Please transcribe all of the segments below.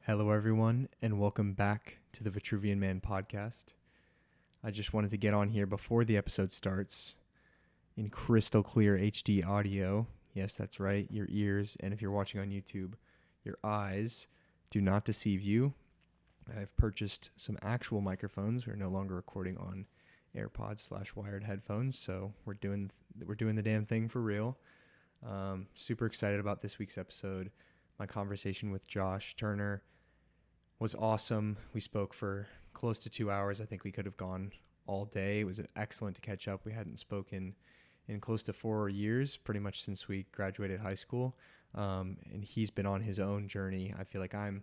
Hello, everyone, and welcome back to the Vitruvian Man podcast. I just wanted to get on here before the episode starts in crystal clear HD audio. Yes, that's right, your ears, and if you're watching on YouTube, your eyes do not deceive you. I've purchased some actual microphones. We're no longer recording on AirPods/wired headphones, so we're doing the damn thing for real. Super excited about this week's episode. My conversation with Josh Turner was awesome. We spoke for close to 2 hours. I think we could have gone all day. It was excellent to catch up. We hadn't spoken in close to 4 years, pretty much since we graduated high school. And he's been on his own journey. I feel like I'm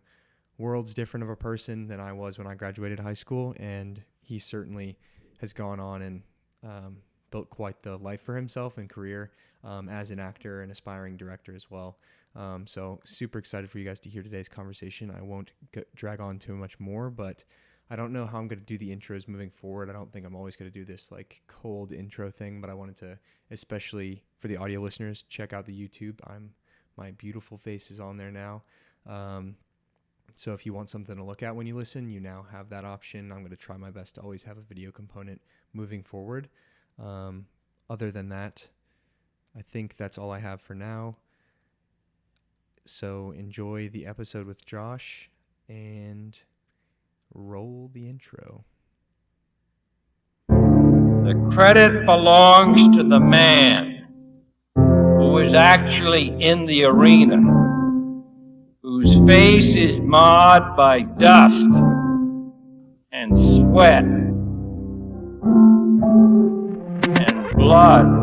worlds different of a person than I was when I graduated high school, and he certainly has gone on and built quite the life for himself and career as an actor and aspiring director as well. So super excited for you guys to hear today's conversation. I won't drag on too much more, but I don't know how I'm going to do the intros moving forward. I don't think I'm always going to do this like cold intro thing, but I wanted to, especially for the audio listeners, check out the YouTube. My beautiful face is on there now. So if you want something to look at when you listen, you now have that option. I'm going to try my best to always have a video component moving forward. Other than that, I think that's all I have for now. So enjoy the episode with Josh and roll the intro. The credit belongs to the man who is actually in the arena, whose face is marred by dust and sweat and blood.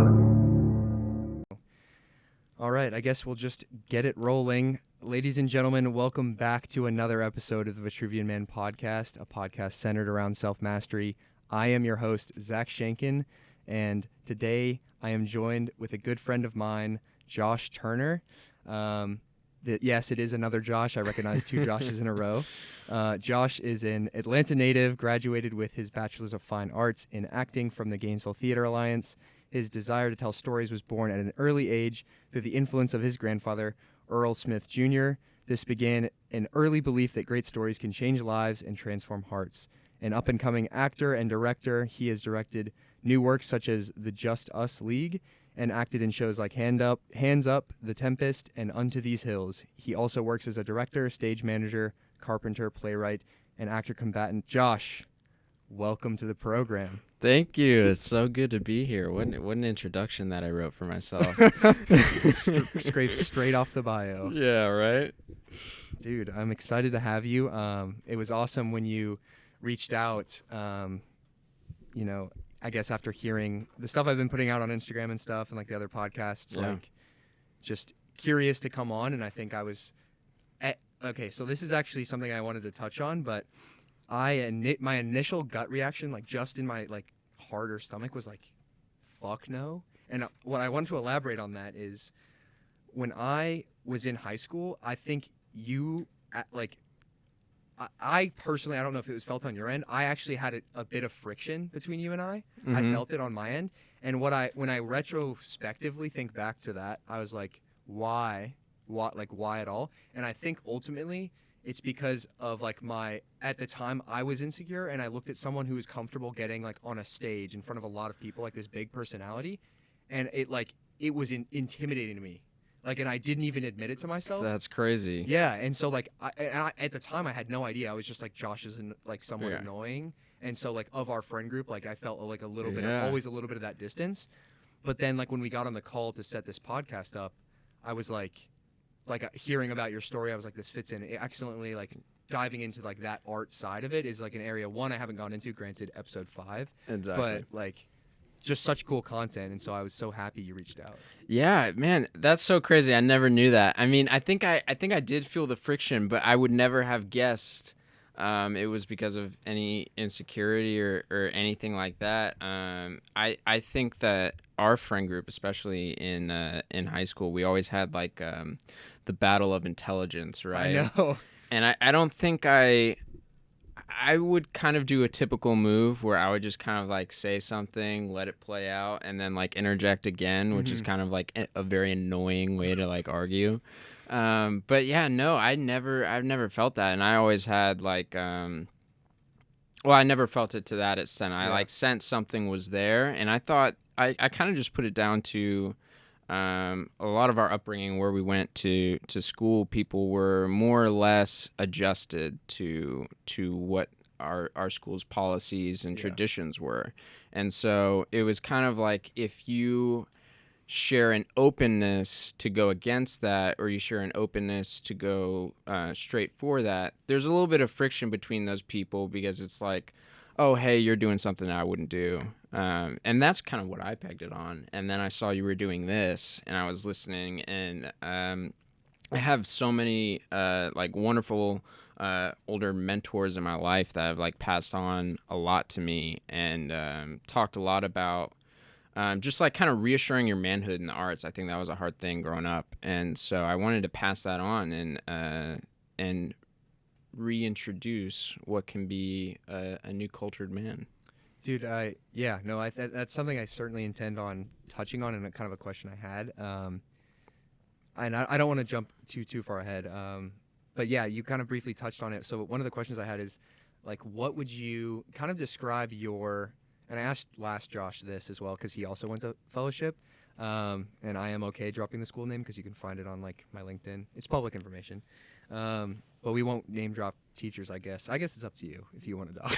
All right, I guess we'll just get it rolling. Ladies and gentlemen, welcome back to another episode of the Vitruvian Man podcast, a podcast centered around self-mastery. I am your host, Zach Shankin, and today I am joined with a good friend of mine, Josh Turner. Yes, it is another Josh. I recognize two Joshes in a row. Josh is an Atlanta native, graduated with his Bachelor's of Fine Arts in acting from the Gainesville Theater Alliance. His desire to tell stories was born at an early age through the influence of his grandfather, Earl Smith Jr. This began an early belief that great stories can change lives and transform hearts. An up-and-coming actor and director, he has directed new works such as The Just Us League and acted in shows like Hands Up, The Tempest, and Unto These Hills. He also works as a director, stage manager, carpenter, playwright, and actor combatant. Josh, welcome to the program. Thank you. It's so good to be here. What an introduction that I wrote for myself. Scraped straight off the bio. Yeah, right? Dude, I'm excited to have you. It was awesome when you reached out, I guess after hearing the stuff I've been putting out on Instagram and stuff and like the other podcasts, like just curious to come on. And I think I was, okay, so this is actually something I wanted to touch on, but my initial gut reaction, like just in my like heart or stomach, was like, fuck no. And what I want to elaborate on that is when I was in high school, I think I personally, I don't know if it was felt on your end, I actually had a bit of friction between you and I. Mm-hmm. I felt it on my end. And when I retrospectively think back to that, I was like, why at all? And I think ultimately it's because of like at the time I was insecure and I looked at someone who was comfortable getting like on a stage in front of a lot of people, like this big personality, and it was intimidating to me. Like, and I didn't even admit it to myself. That's crazy. Yeah, and so like I at the time I had no idea. I was just like, Josh is like somewhat annoying, and so like of our friend group, like I felt like a little bit, always a little bit of that distance. But then like when we got on the call to set this podcast up, I was like hearing about your story, I was like, this fits in excellently. Like diving into like that art side of it is like an area I haven't gone into. Granted, episode 5, exactly. But like just such cool content, and so I was so happy you reached out. Yeah, man, that's so crazy. I never knew that. I mean, I think I did feel the friction, but I would never have guessed it was because of any insecurity or anything like that. I think that our friend group, especially in high school, we always had like the battle of intelligence, right? I know. And I don't think I would kind of do a typical move where I would just kind of like say something, let it play out, and then like interject again, which is kind of like a very annoying way to like argue. But yeah, no, I've never felt that, and I always had like, well, I never felt it to that extent. I Yeah. like sensed something was there, and I thought I kind of just put it down to a lot of our upbringing where we went to school. People were more or less adjusted to what our school's policies and Yeah. traditions were, and so it was kind of like if you share an openness to go against that, or you share an openness to go straight for that, there's a little bit of friction between those people because it's like, oh, hey, you're doing something that I wouldn't do. And that's kind of what I pegged it on. And then I saw you were doing this, and I was listening, and I have so many like wonderful older mentors in my life that have like passed on a lot to me and talked a lot about just like kind of reassuring your manhood in the arts. I think that was a hard thing growing up, and so I wanted to pass that on and reintroduce what can be a new cultured man. Dude, that's something I certainly intend on touching on, and a kind of a question I had. And I don't want to jump too far ahead. But yeah, you kind of briefly touched on it. So one of the questions I had is, like, what would you kind of describe your? And I asked last Josh this as well because he also went to fellowship. And I am okay dropping the school name because you can find it on like my LinkedIn. It's public information. But we won't name drop teachers, I guess. I guess it's up to you if you want to dox.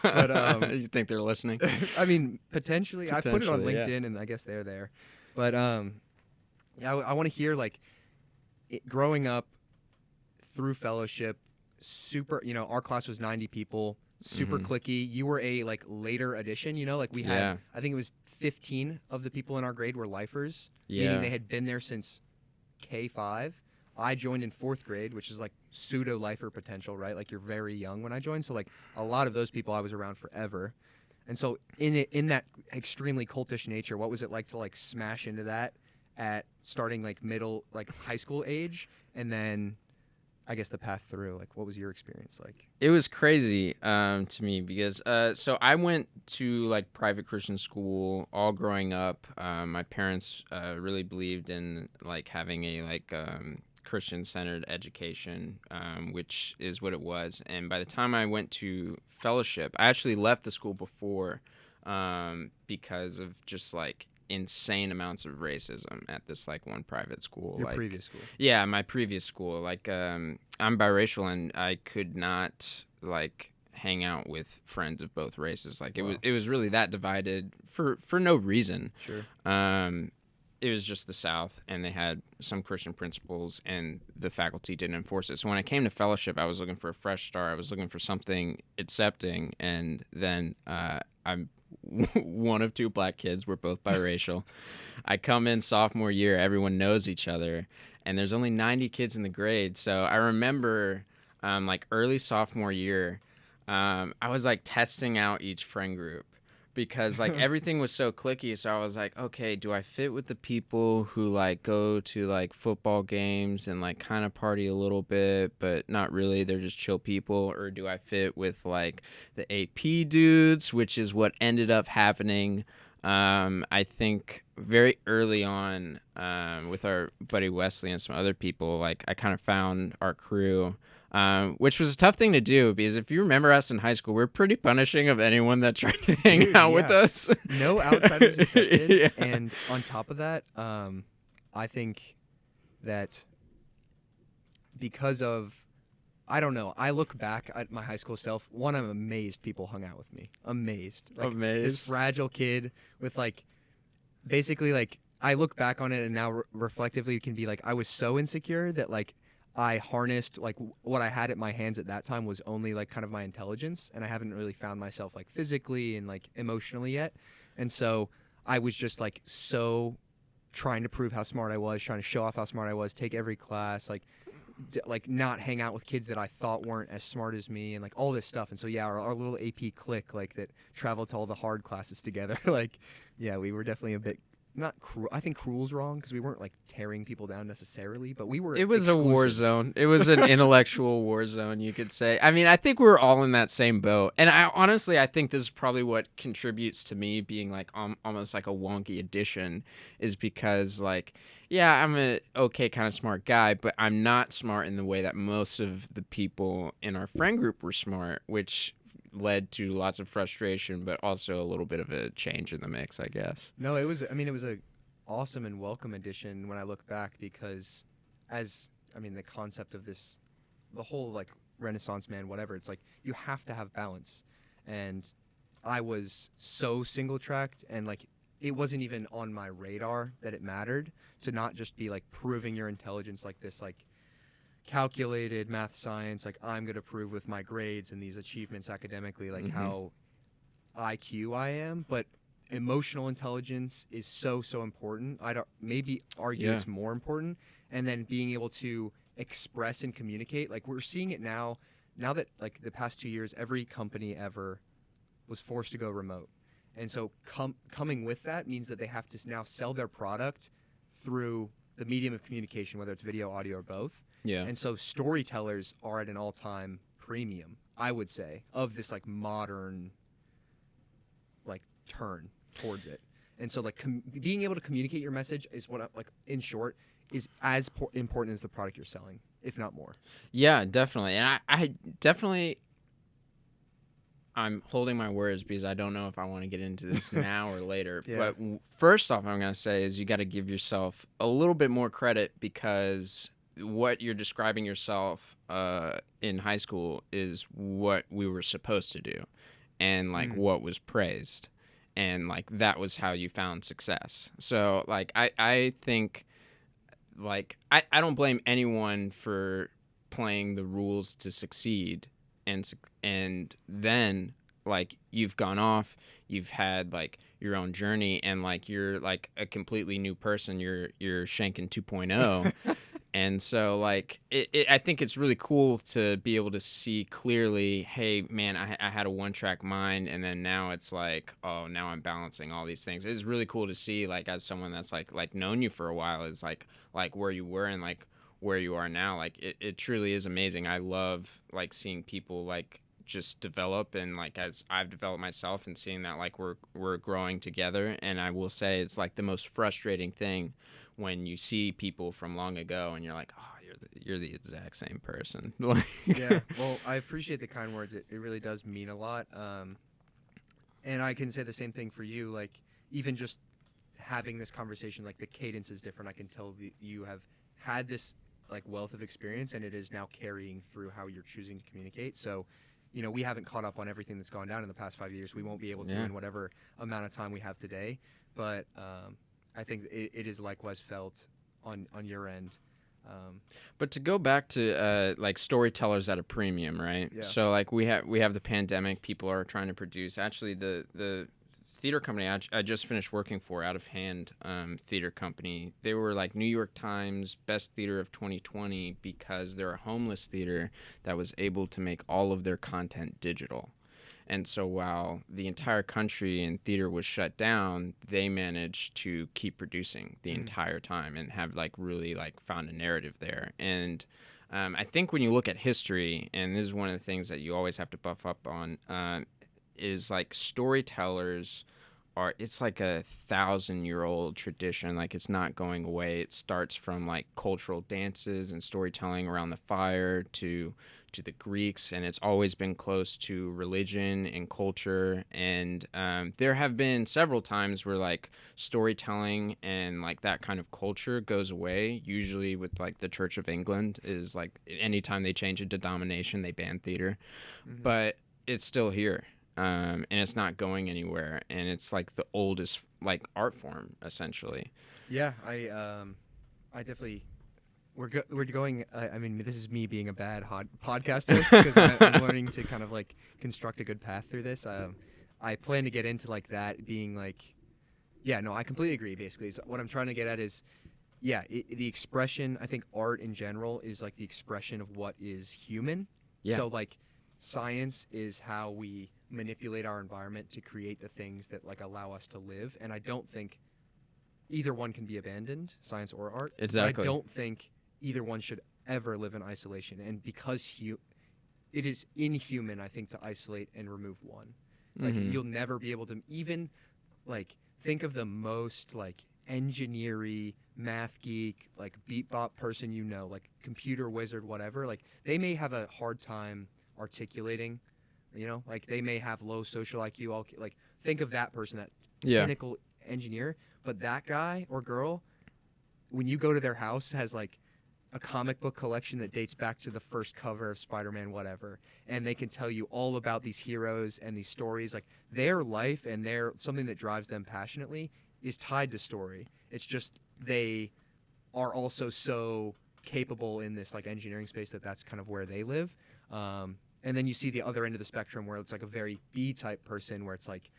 But you think they're listening? I mean, potentially. I put it on Potentially, yeah. LinkedIn, and I guess they're there. But yeah, I want to hear like growing up through fellowship. Super, our class was 90 people. Super cliquey. You were a like later addition. Like we had. Yeah. I think it was 15 of the people in our grade were lifers, Yeah. meaning they had been there since K5. I joined in 4th grade, which is like pseudo lifer potential, right? Like you're very young when I joined, so like a lot of those people I was around forever. And so in that extremely cultish nature, what was it like to like smash into that at starting like middle, like high school age, and then I guess the path through? Like, what was your experience like? It was crazy to me because so I went to like private Christian school all growing up. My parents really believed in like having a like Christian-centered education, which is what it was. And by the time I went to fellowship, I actually left the school before because of just like insane amounts of racism at this like one private school. Your like, previous school. Yeah, my previous school. Like I'm biracial and I could not like hang out with friends of both races. Like it was really that divided for no reason. Sure. It was just the South, and they had some Christian principles, and the faculty didn't enforce it. So when I came to fellowship, I was looking for a fresh start. I was looking for something accepting, and then I'm one of 2 black kids. We're both biracial. I come in sophomore year. Everyone knows each other, and there's only 90 kids in the grade. So I remember like early sophomore year, I was like testing out each friend group. Because like everything was so cliquey, so I was like, okay, do I fit with the people who like go to like football games and like kind of party a little bit, but not really, they're just chill people? Or do I fit with like the AP dudes, which is what ended up happening. I think very early on with our buddy Wesley and some other people, like I kind of found our crew. Which was a tough thing to do because if you remember us in high school, we're pretty punishing of anyone that tried to hang out with us. No outsiders accepted. Yeah. And on top of that, I think that because of, I don't know, I look back at my high school self. One, I'm amazed people hung out with me. Amazed. Like, Amazed. This fragile kid with like, basically like, I look back on it and now reflectively can be like, I was so insecure that like, I harnessed like what I had at my hands at that time was only like kind of my intelligence, and I haven't really found myself like physically and like emotionally yet. And so I was just like so trying to prove how smart I was, trying to show off how smart I was, take every class, like not hang out with kids that I thought weren't as smart as me, and like all this stuff. And so yeah, our little AP clique like that traveled to all the hard classes together. Like yeah, we were definitely a bit not cruel. I think cruel's wrong because we weren't like tearing people down necessarily, but we were. It was a war exclusive. zone. It was an intellectual war zone, you could say. I mean, I think we're all in that same boat. And I think this is probably what contributes to me being like almost like a wonky addition, is because like, yeah, I'm a okay kind of smart guy, but I'm not smart in the way that most of the people in our friend group were smart, which led to lots of frustration, but also a little bit of a change in the mix, I guess. No, it was. I mean, it was a awesome and welcome addition when I look back because, the concept of this, the whole like Renaissance man, whatever. It's like you have to have balance, and I was so single tracked and like it wasn't even on my radar that it mattered to not just be like proving your intelligence like this like calculated math science like I'm going to prove with my grades and these achievements academically like how IQ I am, but emotional intelligence is so important. I don't maybe argue it's more important, and then being able to express and communicate. Like we're seeing it now that like the past 2 years every company ever was forced to go remote. And so coming with that means that they have to now sell their product through the medium of communication, whether it's video, audio, or both. Yeah. And so storytellers are at an all-time premium, I would say, of this like modern like turn towards it. And so like being able to communicate your message is what like in short is as important as the product you're selling, if not more. Yeah, definitely. And I definitely I'm holding my words because I don't know if I want to get into this now or later. Yeah. But first off, I'm going to say is you got to give yourself a little bit more credit, because what you're describing yourself in high school is what we were supposed to do, and like what was praised, and like that was how you found success. So like I think like I don't blame anyone for playing the rules to succeed, and then like you've gone off, you've had like your own journey, and like you're like a completely new person. You're Shanken 2.0. And so like I think it's really cool to be able to see clearly, hey man, I had a one-track mind, and then now it's like, oh, now I'm balancing all these things. It's really cool to see, like, as someone that's like known you for a while, is like where you were and like where you are now. Like it truly is amazing. I love like seeing people like just develop, and like as I've developed myself, and seeing that like we're growing together. And I will say it's like the most frustrating thing when you see people from long ago and you're like, oh, you're the exact same person. Yeah, well, I appreciate the kind words. It really does mean a lot. And I can say the same thing for you. Like, even just having this conversation, like the cadence is different. I can tell that you have had this like wealth of experience, and it is now carrying through how you're choosing to communicate. So, you know, we haven't caught up on everything that's gone down in the past 5 years. We won't be able to in whatever amount of time we have today. But I think it is likewise felt on your end. But to go back to like storytellers at a premium, right? Yeah. So like we have the pandemic. People are trying to produce. Actually, the theater company I just finished working for, Out of Hand theater company, they were like New York Times Best Theater of 2020 because they're a homeless theater that was able to make all of their content digital. And so while the entire country and theater was shut down, they managed to keep producing the entire time and have like really like found a narrative there. And I think when you look at history, and this is one of the things that you always have to buff up on, is like storytellers it's like a 1,000-year-old tradition. Like it's not going away. It starts from like cultural dances and storytelling around the fire to the Greeks, and it's always been close to religion and culture. And there have been several times where like storytelling and like that kind of culture goes away, usually with like the Church of England. Is like anytime they change a denomination, they ban theater. But it's still here. And it's not going anywhere, and it's like the oldest like art form essentially. Yeah, I definitely. We're going. I mean, this is me being a bad podcast host because I'm learning to kind of like construct a good path through this. I plan to get into like that being like, yeah, no, I completely agree. Basically, so what I'm trying to get at is, yeah, the expression. I think art in general is like the expression of what is human. Yeah. So like, science is how we manipulate our environment to create the things that like allow us to live. And I don't think either one can be abandoned, science or art. Exactly. But I don't think either one should ever live in isolation. And because it is inhuman, I think, to isolate and remove one. Like you'll never be able to even like think of the most like engineering, math geek, like beat bop person, like computer wizard, whatever. Like they may have a hard time articulating, like they may have low social IQ. Like think of that person, that pinnacle engineer, but that guy or girl, when you go to their house, has like a comic book collection that dates back to the first cover of Spider-Man, whatever, and they can tell you all about these heroes and these stories. Like their life and something that drives them passionately is tied to story. It's just they are also so capable in this like engineering space that's kind of where they live. And then you see the other end of the spectrum where it's like a very B-type person where it's like,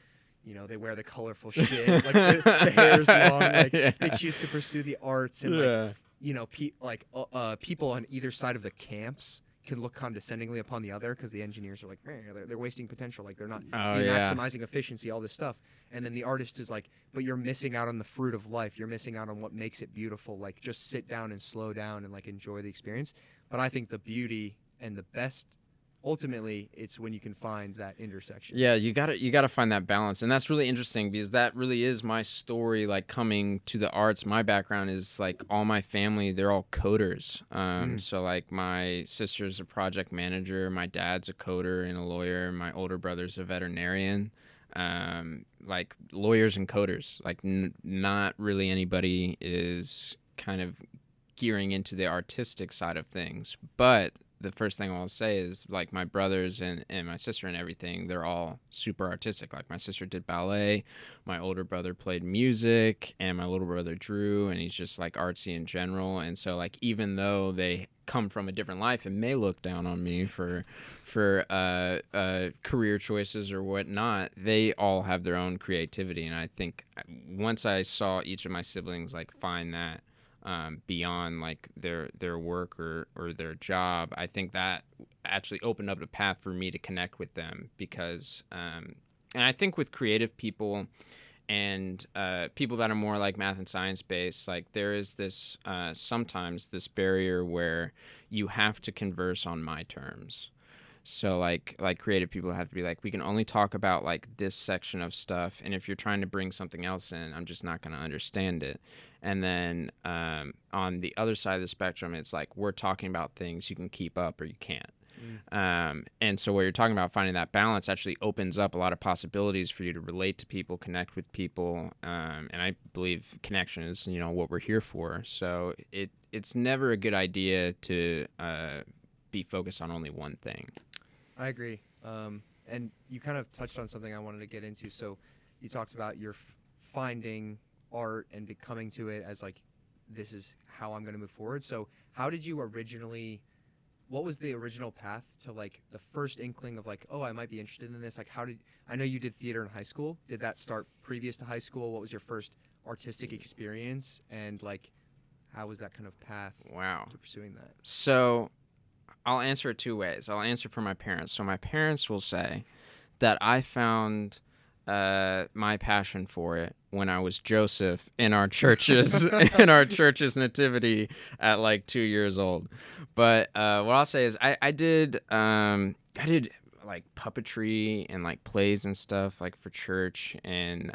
they wear the colorful shit, like the hair's long, like they choose to pursue the arts, and people on either side of the camps can look condescendingly upon the other because the engineers are like, they're wasting potential, like they're not maximizing efficiency, all this stuff. And then the artist is like, but you're missing out on the fruit of life. You're missing out on what makes it beautiful. Like just sit down and slow down and like enjoy the experience. But I think the beauty and the best, ultimately, it's when you can find that intersection. Yeah, you gotta find that balance, and that's really interesting because that really is my story. Like coming to the arts, my background is like all my family, they're all coders. So like my sister's a project manager, my dad's a coder and a lawyer, my older brother's a veterinarian. Like lawyers and coders, like not really anybody is kind of gearing into the artistic side of things, but the first thing I'll say is like my brothers and my sister and everything, they're all super artistic. Like my sister did ballet, my older brother played music, and my little brother drew, and he's just like artsy in general. And so like even though they come from a different life and may look down on me for career choices or whatnot, they all have their own creativity. And I think once I saw each of my siblings like find that beyond like their work or their job, I think that actually opened up a path for me to connect with them because and I think with creative people and people that are more like math and science based, like there is this sometimes this barrier where you have to converse on my terms. So like creative people have to be like, we can only talk about like this section of stuff, and if you're trying to bring something else in, I'm just not going to understand it. And then on the other side of the spectrum, it's like we're talking about things you can keep up or you can't. And so what you're talking about, finding that balance, actually opens up a lot of possibilities for you to relate to people, connect with people, and I believe connection is what we're here for. So it's never a good idea to be focused on only one thing. I agree. And you kind of touched on something I wanted to get into. So you talked about your finding art and becoming to it as like, this is how I'm going to move forward. So how did you what was the original path to like the first inkling of like, oh, I might be interested in this? Like I know you did theater in high school. Did that start previous to high school? What was your first artistic experience? And like, how was that kind of path to pursuing that? So I'll answer it two ways. I'll answer for my parents. So my parents will say that I found my passion for it when I was Joseph in our church's nativity at like 2 years old. But what I'll say is I did like puppetry and like plays and stuff like for church and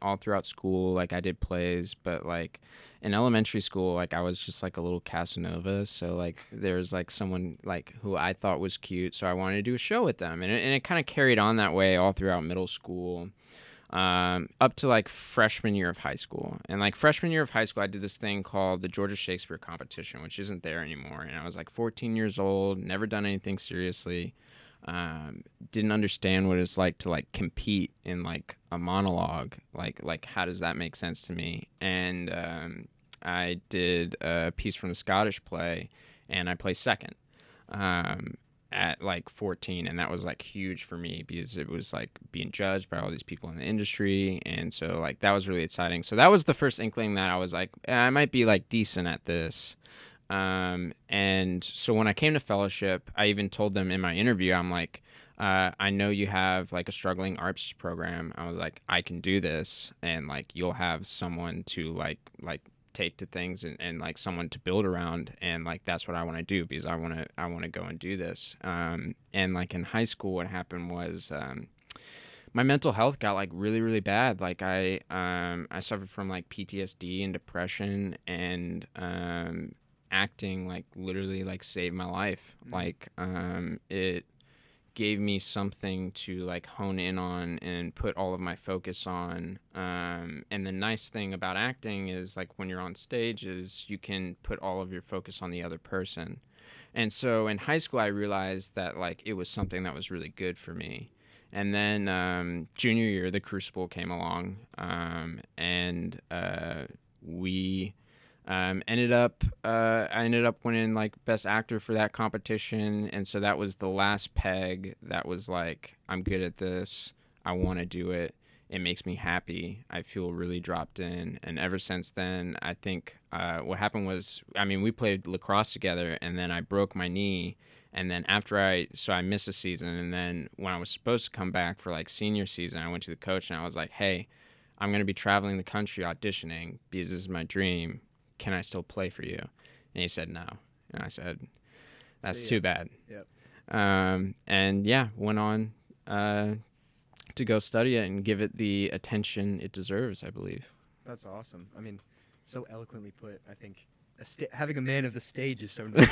all throughout school. Like I did plays, but like in elementary school, like I was just like a little Casanova. So like there was like someone like who I thought was cute, so I wanted to do a show with them, and it kind of carried on that way all throughout middle school, up to like freshman year of high school. And like freshman year of high school, I did this thing called the Georgia Shakespeare Competition, which isn't there anymore. And I was like 14 years old, never done anything seriously. Didn't understand what it's like to like compete in like a monologue, like how does that make sense to me? And I did a piece from the Scottish play, and I placed second at like 14, and that was like huge for me because it was like being judged by all these people in the industry, and so like that was really exciting. So that was the first inkling that I was like, I might be like decent at this. And so when I came to fellowship, I even told them in my interview, I'm like, I know you have like a struggling arts program. I was like, I can do this, and like you'll have someone to like take to things, and like someone to build around, and like that's what I want to do, because I want to go and do this. And like in high school, what happened was my mental health got like really really bad. Like I suffered from like PTSD and depression, and acting like literally like saved my life. Like it gave me something to like hone in on and put all of my focus on. And the nice thing about acting is like when you're on stage is you can put all of your focus on the other person. And so in high school, I realized that like it was something that was really good for me. And then junior year, the Crucible came along, and we I ended up winning like best actor for that competition, and so that was the last peg. That was like, I'm good at this. I want to do it. It makes me happy. I feel really dropped in, and ever since then, I think what happened was, I mean, we played lacrosse together, and then I broke my knee, and then so I missed a season, and then when I was supposed to come back for like senior season, I went to the coach and I was like, hey, I'm going to be traveling the country auditioning because this is my dream. Can I still play for you? And he said no. And I said, that's too bad. Yep. And yeah, went on to go study it and give it the attention it deserves, I believe. That's awesome. I mean, so eloquently put. I think having a man of the stage is so nice.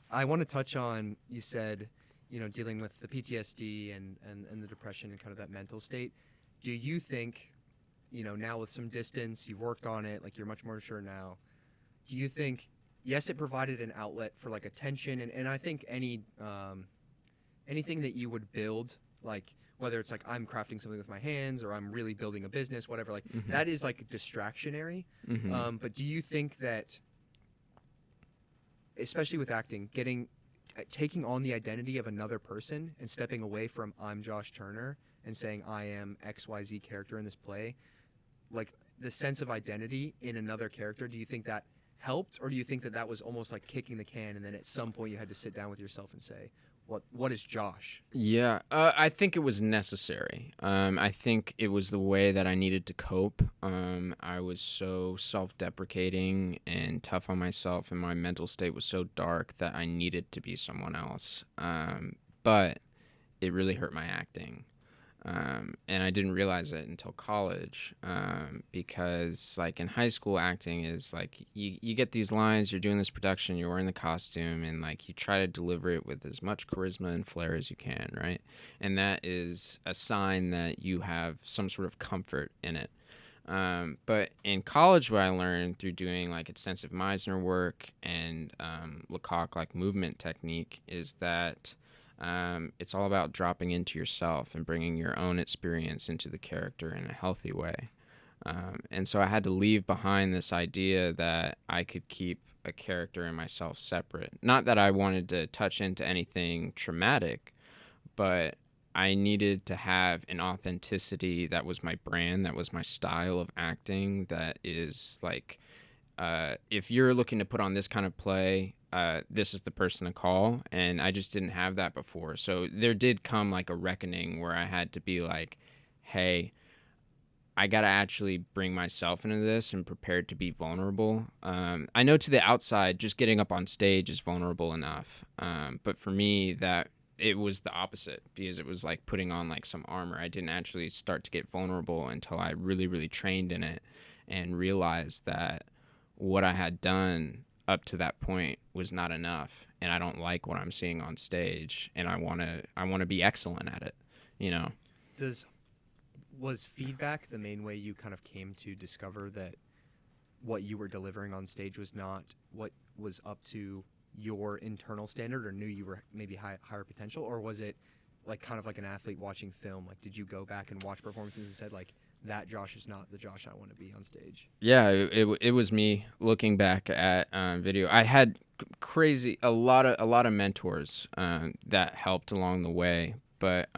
I want to touch on, you said, dealing with the PTSD and the depression and kind of that mental state. Do you think, now with some distance, you've worked on it, like you're much more mature now, do you think, yes, it provided an outlet for like attention, and I think anything that you would build, like whether it's like I'm crafting something with my hands or I'm really building a business, whatever, like that is like distractionary. But do you think that, especially with acting, taking on the identity of another person and stepping away from I'm Josh Turner and saying I am XYZ character in this play, like the sense of identity in another character, do you think that helped, or do you think that was almost like kicking the can and then at some point you had to sit down with yourself and say, what is Josh? Yeah, I think it was necessary. I think it was the way that I needed to cope. I was so self-deprecating and tough on myself, and my mental state was so dark that I needed to be someone else. But it really hurt my acting. And I didn't realize it until college, because like in high school, acting is like you get these lines, you're doing this production, you're wearing the costume, and like you try to deliver it with as much charisma and flair as you can, right? And that is a sign that you have some sort of comfort in it. But in college, what I learned through doing like extensive Meisner work and Lecoq like movement technique is that it's all about dropping into yourself and bringing your own experience into the character in a healthy way. And so I had to leave behind this idea that I could keep a character and myself separate. Not that I wanted to touch into anything traumatic, but I needed to have an authenticity that was my brand, that was my style of acting, that is like, if you're looking to put on this kind of play, this is the person to call. And I just didn't have that before. So there did come like a reckoning where I had to be like, hey, I got to actually bring myself into this and prepared to be vulnerable. I know to the outside, just getting up on stage is vulnerable enough. But for me, that it was the opposite, because it was like putting on like some armor. I didn't actually start to get vulnerable until I really, really trained in it and realized that what I had done up to that point was not enough, and I don't like what I'm seeing on stage, and I want to be excellent at it, you know. Was feedback the main way you kind of came to discover that what you were delivering on stage was not what was up to your internal standard, or knew you were maybe higher potential, or was it like kind of like an athlete watching film? Like, did you go back and watch performances and said like, that Josh is not the Josh I want to be on stage? Yeah, it was me looking back at video. I had a lot of mentors that helped along the way, But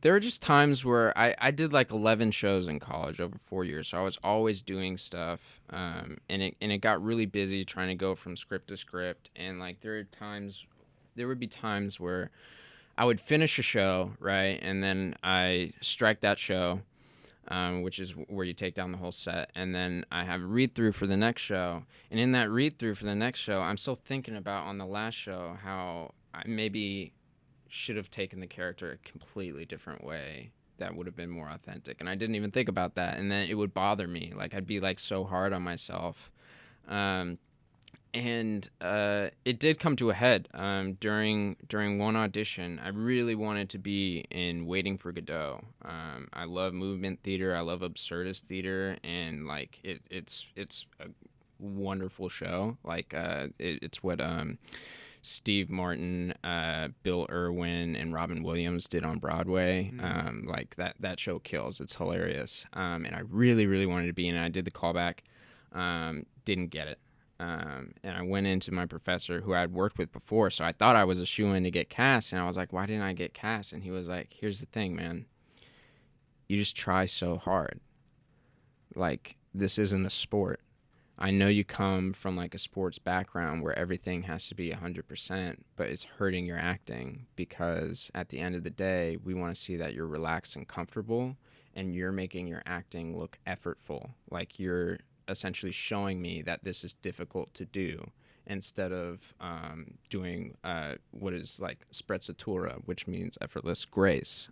there were just times where I did like 11 shows in college over 4 years, so I was always doing stuff, and it got really busy trying to go from script to script, and like there would be times where I would finish a show, right, and then I strike that show, which is where you take down the whole set, and then I have a read through for the next show, and in that read through for the next show, I'm still thinking about on the last show how I maybe should have taken the character a completely different way that would have been more authentic, and I didn't even think about that, and then it would bother me, like I'd be like so hard on myself. And it did come to a head during one audition. I really wanted to be in Waiting for Godot. I love movement theater. I love absurdist theater, and like it's a wonderful show. Like it's what Steve Martin, Bill Irwin, and Robin Williams did on Broadway. Like that show kills. It's hilarious. And I really, really wanted to be in it. I did the callback, didn't get it. And I went into my professor who I had worked with before, so I thought I was a shoo-in to get cast, and I was like, why didn't I get cast? And he was like, here's the thing, man. You just try so hard. Like, this isn't a sport. I know you come from like a sports background where everything has to be 100%, but it's hurting your acting, because at the end of the day, we want to see that you're relaxed and comfortable, and you're making your acting look effortful. Like, you're essentially showing me that this is difficult to do, instead of doing what is like sprezzatura, which means effortless grace.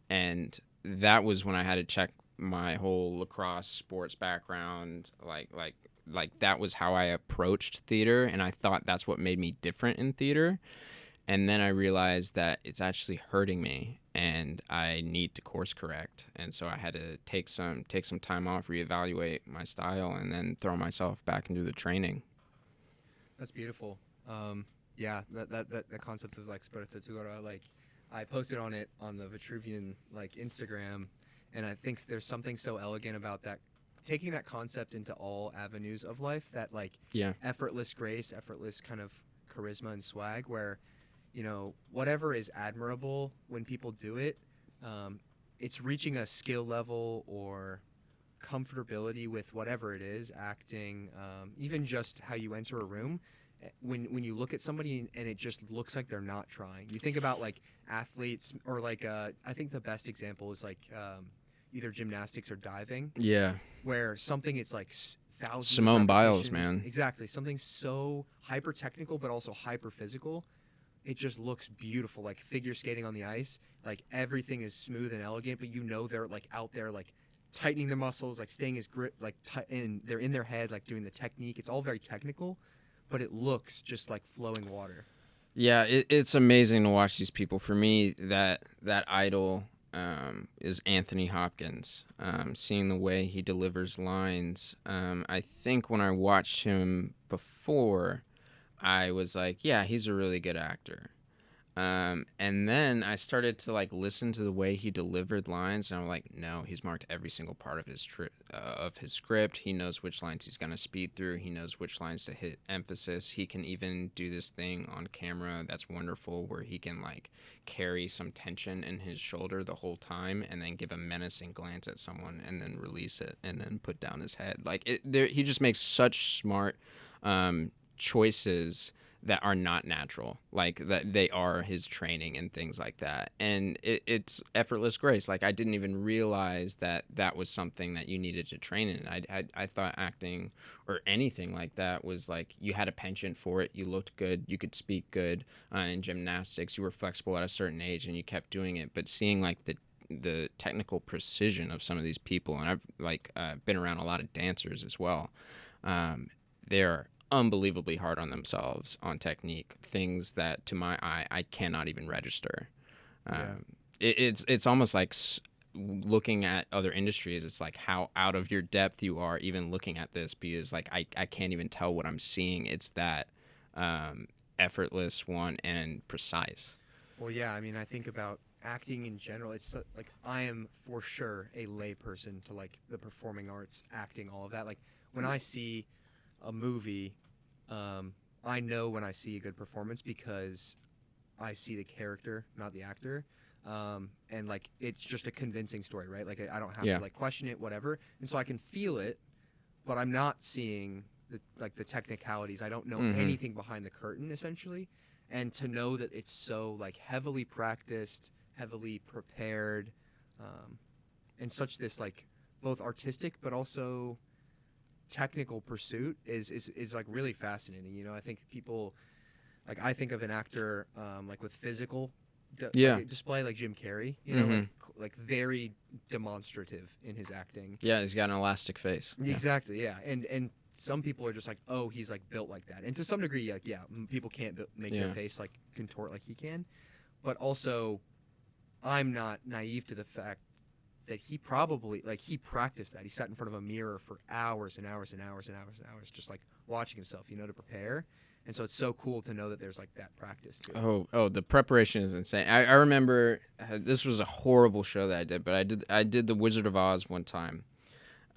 And that was when I had to check my whole lacrosse sports background. Like that was how I approached theater, and I thought that's what made me different in theater. And then I realized that it's actually hurting me, and I need to course correct. And so I had to take some time off, reevaluate my style, and then throw myself back into the training. That's beautiful. Yeah, that concept of like sprezzatura, like I posted on it on the Vitruvian like Instagram, and I think there's something so elegant about that, taking that concept into all avenues of life, that like Yeah. effortless grace, effortless kind of charisma and swag, where whatever is admirable when people do it, it's reaching a skill level or comfortability with whatever it is, acting, even just how you enter a room. When you look at somebody and it just looks like they're not trying. You think about like athletes, or like I think the best example is like either gymnastics or diving, Yeah. where something it's like thousands Simone of Biles, repetitions. man. Exactly, something so hyper technical but also hyper physical. It just looks beautiful, like figure skating on the ice. Like everything is smooth and elegant, but they're like out there like tightening their muscles, like staying as grip, like and they're in their head, like doing the technique. It's all very technical, but it looks just like flowing water. Yeah, it's amazing to watch these people. For me, that idol is Anthony Hopkins. Seeing the way he delivers lines. I think when I watched him before, I was like, yeah, he's a really good actor. And then I started to like listen to the way he delivered lines, and I'm like, no, he's marked every single part of his script. He knows which lines he's gonna speed through. He knows which lines to hit emphasis. He can even do this thing on camera that's wonderful, where he can like carry some tension in his shoulder the whole time, and then give a menacing glance at someone, and then release it, and then put down his head. Like he just makes such smart choices that are not natural, like that they are his training and things like that. And it's effortless grace. Like I didn't even realize that was something that you needed to train in. I thought acting or anything like that was like you had a penchant for it, you looked good, you could speak good. In gymnastics, you were flexible at a certain age and you kept doing it. But seeing like the technical precision of some of these people, and I've like been around a lot of dancers as well. They're unbelievably hard on themselves on technique, things that to my eye I cannot even register. It's almost like looking at other industries. It's like how out of your depth you are even looking at this, because like I can't even tell what I'm seeing. It's that effortless one and precise. Well, yeah, I mean, I think about acting in general. It's like I am for sure a lay person to like the performing arts, acting, all of that. Like when I see a movie, I know when I see a good performance, because I see the character, not the actor. And like it's just a convincing story, right? Like I don't have to like question it, whatever. And so I can feel it, but I'm not seeing the technicalities. I don't know anything behind the curtain, essentially. And to know that it's so like heavily practiced, heavily prepared, and such this like both artistic but also technical pursuit is like really fascinating. You know, I think people like I think of an actor like with physical like, display like Jim Carrey, you know, like very demonstrative in his acting. Yeah, he's got an elastic face. Exactly, yeah. And some people are just like, oh, he's like built like that. And to some degree, like, yeah, people can't make their face like contort like he can. But also, I'm not naive to the fact that he probably like he practiced that. He sat in front of a mirror for hours and hours and hours and hours and hours, just like watching himself, you know, to prepare. And so it's so cool to know that there's like that practice too. Oh, the preparation is insane. I remember this was a horrible show that I did, but I did the Wizard of Oz one time.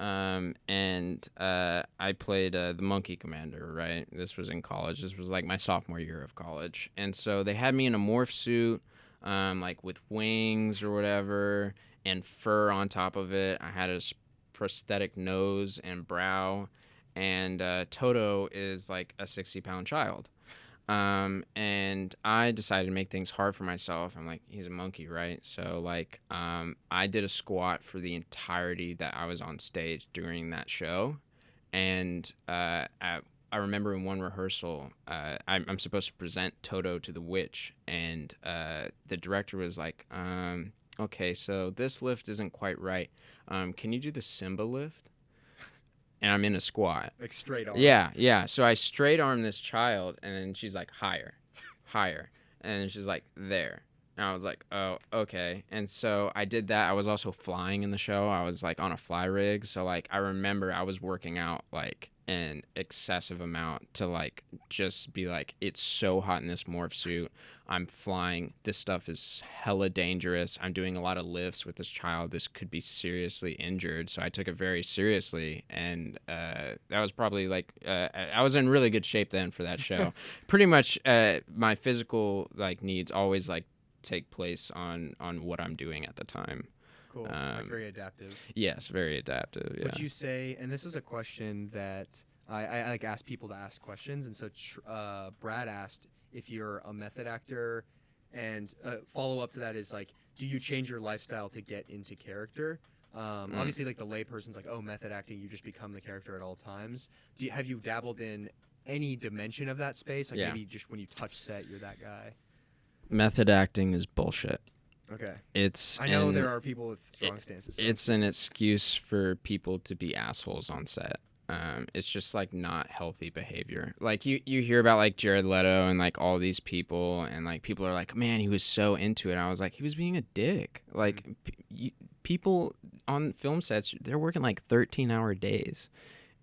And I played the Monkey Commander, right? This was in college. This was like my sophomore year of college. And so they had me in a morph suit, like with wings or whatever, and fur on top of it. I had a prosthetic nose and brow. And Toto is like a 60-pound child. And I decided to make things hard for myself. I'm like, he's a monkey, right? So like, I did a squat for the entirety that I was on stage during that show. And I remember in one rehearsal, I'm supposed to present Toto to the witch. And the director was like, okay, so this lift isn't quite right. Can you do the Simba lift? And I'm in a squat. Like straight arm. Yeah. So I straight arm this child, and then she's like, higher. And then she's like, there. And I was like, oh, okay. And so I did that. I was also flying in the show. I was like on a fly rig. So like I remember I was working out like an excessive amount to like just be like, it's so hot in this morph suit. I'm flying. This stuff is hella dangerous. I'm doing a lot of lifts with this child. This could be seriously injured. So I took it very seriously. And that was probably like, I was in really good shape then for that show. Pretty much my physical like needs always like take place on what I'm doing at the time. Cool. Like very adaptive. Yes, very adaptive. Yeah. Would you say, and this is a question that I like ask people to ask questions, and so Brad asked if you're a method actor, and follow up to that is like, do you change your lifestyle to get into character? Obviously, like the layperson's like, oh, method acting, you just become the character at all times. Have you dabbled in any dimension of that space? Like maybe just when you touch set, you're that guy. Method acting is bullshit. Okay. I know there are people with strong stances. So. It's an excuse for people to be assholes on set. It's just like not healthy behavior. Like you hear about like Jared Leto and like all these people, and like people are like, man, he was so into it. And I was like, he was being a dick. Like people on film sets, they're working like 13-hour days,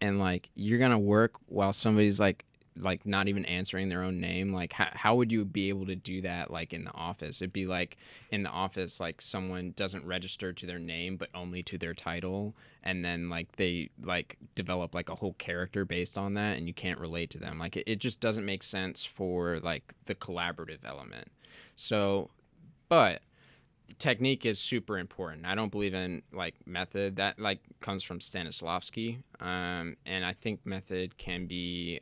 and like you're gonna work while somebody's like not even answering their own name. Like how would you be able to do that like in the office? It'd be like in the office, like someone doesn't register to their name but only to their title, and then like they like develop like a whole character based on that, and you can't relate to them. Like it just doesn't make sense for like the collaborative element. So but technique is super important. I don't believe in like method. That like comes from Stanislavski, and I think method can be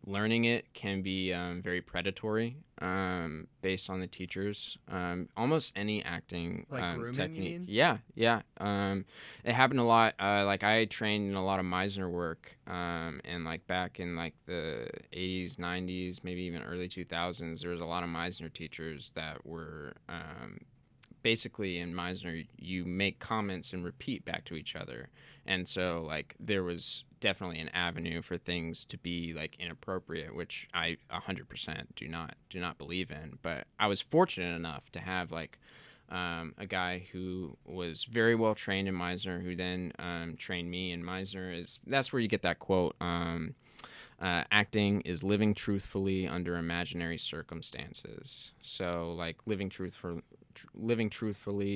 learning it can be very predatory based on the teachers. Almost any acting like grooming, technique. Yeah. It happened a lot. Like I trained in a lot of Meisner work, and like back in like the 80s, 90s, maybe even early 2000s, there was a lot of Meisner teachers that were basically in Meisner, you make comments and repeat back to each other. And so like there was definitely an avenue for things to be like inappropriate, which I 100% do not believe in. But I was fortunate enough to have like a guy who was very well trained in Meisner, who then trained me in Meisner. That's where you get that quote, acting is living truthfully under imaginary circumstances. So like living truthfully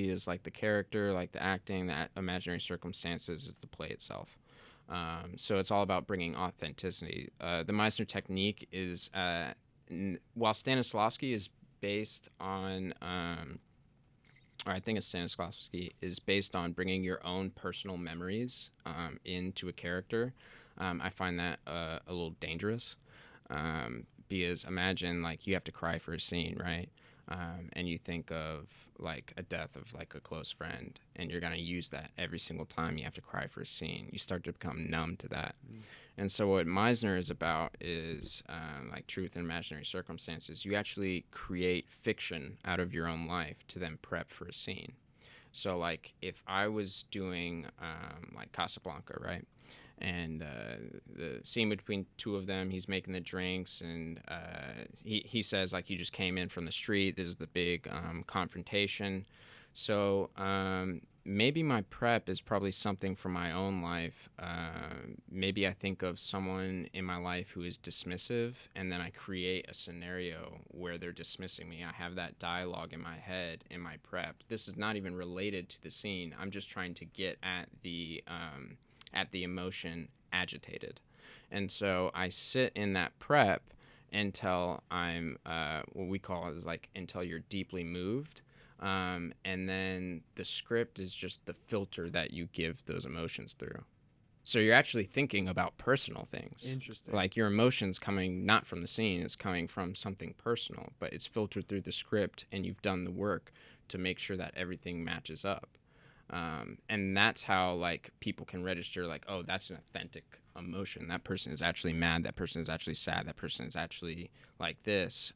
is like the character, like the acting. That imaginary circumstances is the play itself. So it's all about bringing authenticity. The Meisner technique is, while Stanislavski is based on, or I think it's Stanislavski, is based on bringing your own personal memories into a character. I find that a little dangerous, because imagine like you have to cry for a scene, right? And you think of like a death of like a close friend, and you're gonna use that every single time you have to cry for a scene. You start to become numb to that. And so what Meisner is about is like truth and imaginary circumstances. You actually create fiction out of your own life to then prep for a scene. So like if I was doing like Casablanca, right? And the scene between two of them, he's making the drinks, and he says like, you just came in from the street. This is the big confrontation. So maybe my prep is probably something from my own life. Maybe I think of someone in my life who is dismissive, and then I create a scenario where they're dismissing me. I have that dialogue in my head in my prep. This is not even related to the scene. I'm just trying to get at the emotion agitated. And so I sit in that prep until I'm what we call is like until you're deeply moved. And then the script is just the filter that you give those emotions through. So you're actually thinking about personal things. Interesting. Like your emotions coming not from the scene, it's coming from something personal, but it's filtered through the script, and you've done the work to make sure that everything matches up. And that's how like people can register like, oh, that's an authentic emotion. That person is actually mad. That person is actually sad. That person is actually like this.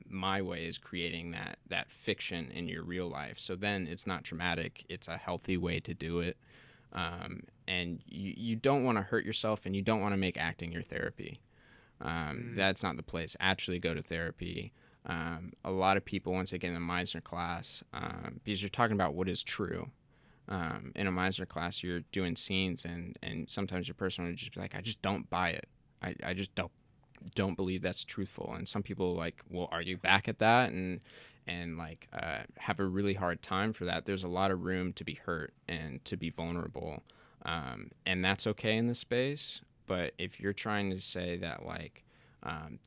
My way is creating that fiction in your real life. So then it's not traumatic. It's a healthy way to do it. And you don't want to hurt yourself, and you don't want to make acting your therapy. That's not the place. Actually go to therapy. A lot of people, once they get in the Meisner class, because you're talking about what is true. In a Meisner class, you're doing scenes, and sometimes your person would just be like, I just don't buy it. I just don't believe that's truthful. And some people like will argue back at that and like have a really hard time for that. There's a lot of room to be hurt and to be vulnerable, and that's okay in this space. But if you're trying to say that like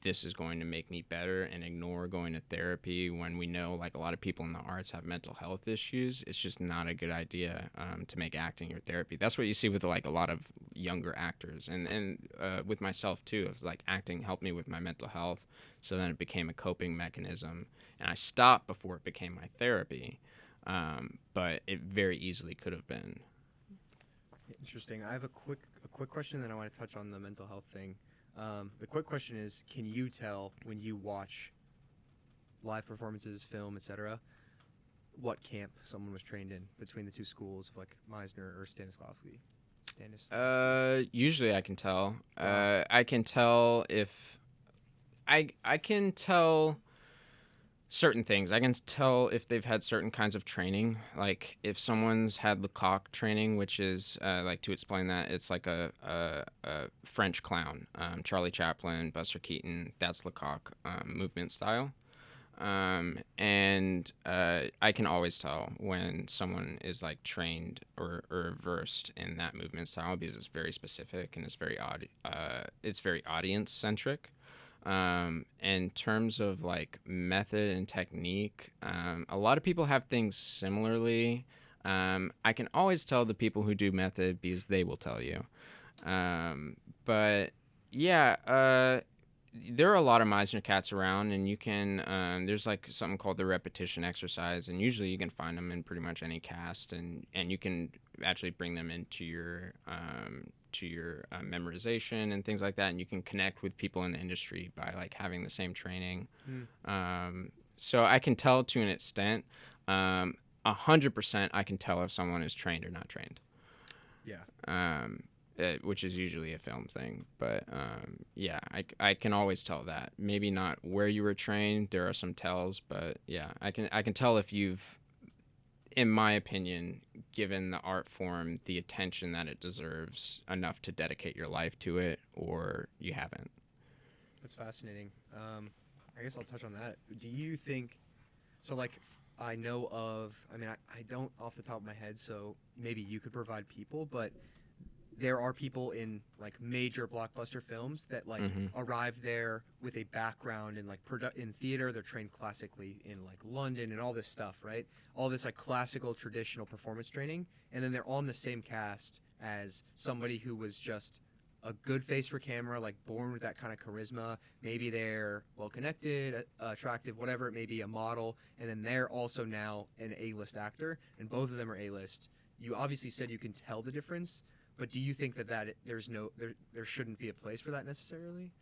this is going to make me better, and ignore going to therapy when we know like a lot of people in the arts have mental health issues, it's just not a good idea to make acting your therapy. That's what you see with like a lot of younger actors, and with myself too. It's like acting helped me with my mental health, so then it became a coping mechanism, and I stopped before it became my therapy, but it very easily could have been. Interesting. I have a quick question, then I want to touch on the mental health thing. The quick question is, can you tell when you watch live performances, film, etc., what camp someone was trained in between the two schools of like Meisner or Stanislavski? Usually I can tell. Wow. I can tell if I can tell certain things. I can tell if they've had certain kinds of training. Like if someone's had Lecoq training, which is like, to explain that, it's like a French clown. Charlie Chaplin, Buster Keaton, that's Lecoq movement style. And I can always tell when someone is like trained or versed in that movement style, because it's very specific and it's very audience centric. In terms of like method and technique, a lot of people have things similarly. I can always tell the people who do method because they will tell you. But yeah, there are a lot of Meisner cats around, and you can there's like something called the repetition exercise, and usually you can find them in pretty much any cast, and you can actually bring them into your memorization and things like that, and you can connect with people in the industry by like having the same training. So I can tell to an extent. 100% I can tell if someone is trained or not trained. Yeah. Which is usually a film thing, but yeah, I can always tell that. Maybe not where you were trained. There are some tells, but yeah, I can tell if you've, in my opinion, given the art form the attention that it deserves enough to dedicate your life to it, or you haven't. That's fascinating. I guess I'll touch on that. Do you think, so like, I know of, I mean, I don't off the top of my head, so maybe you could provide people, but there are people in like major blockbuster films that like arrive there with a background in like in theater. They're trained classically in like London and all this stuff, right? All this like classical traditional performance training, and then they're on the same cast as somebody who was just a good face for camera, like born with that kind of charisma. Maybe they're well connected, attractive, whatever it may be, a model, and then they're also now an A-list actor, and both of them are A-list. You obviously said you can tell the difference, but do you think that there shouldn't be a place for that necessarily?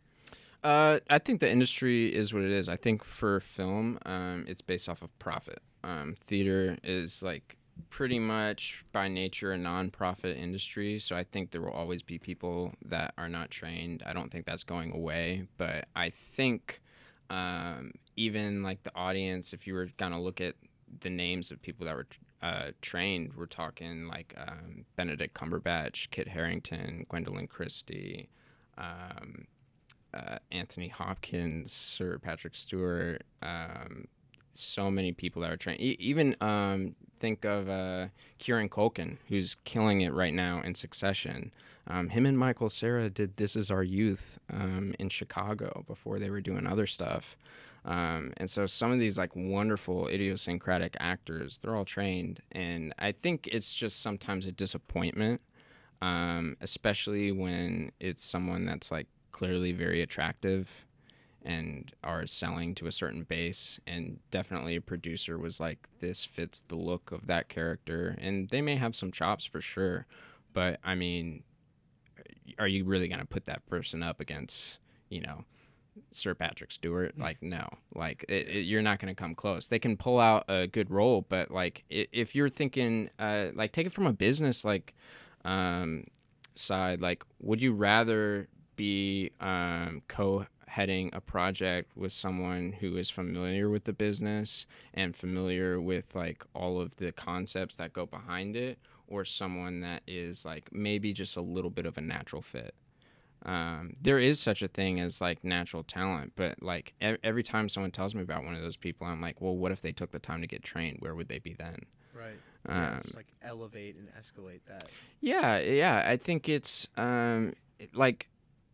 I think the industry is what it is. I think for film, it's based off of profit. Theater is like pretty much by nature a non-profit industry, so I think there will always be people that are not trained. I don't think that's going away, but I think even like the audience, if you were gonna look at the names of people that were trained, we're talking like Benedict Cumberbatch, Kit Harington, Gwendolyn Christie, Anthony Hopkins, Sir Patrick Stewart, so many people that are trained. Even think of Kieran Culkin, who's killing it right now in Succession. Him and Michael Cera did This Is Our Youth in Chicago before they were doing other stuff. And so some of these like wonderful idiosyncratic actors, they're all trained. And I think it's just sometimes a disappointment, especially when it's someone that's like clearly very attractive and are selling to a certain base, and definitely a producer was like, this fits the look of that character, and they may have some chops for sure, but I mean, are you really going to put that person up against, you know, Sir Patrick Stewart? Like, no, like you're not going to come close. They can pull out a good role, but like if you're thinking like take it from a business like side, like would you rather be co-heading a project with someone who is familiar with the business and familiar with like all of the concepts that go behind it, or someone that is like maybe just a little bit of a natural fit? There is such a thing as like natural talent, but like every time someone tells me about one of those people, I'm like, well, what if they took the time to get trained? Where would they be then? Right. Yeah, just like elevate and escalate that. Yeah. I think it's like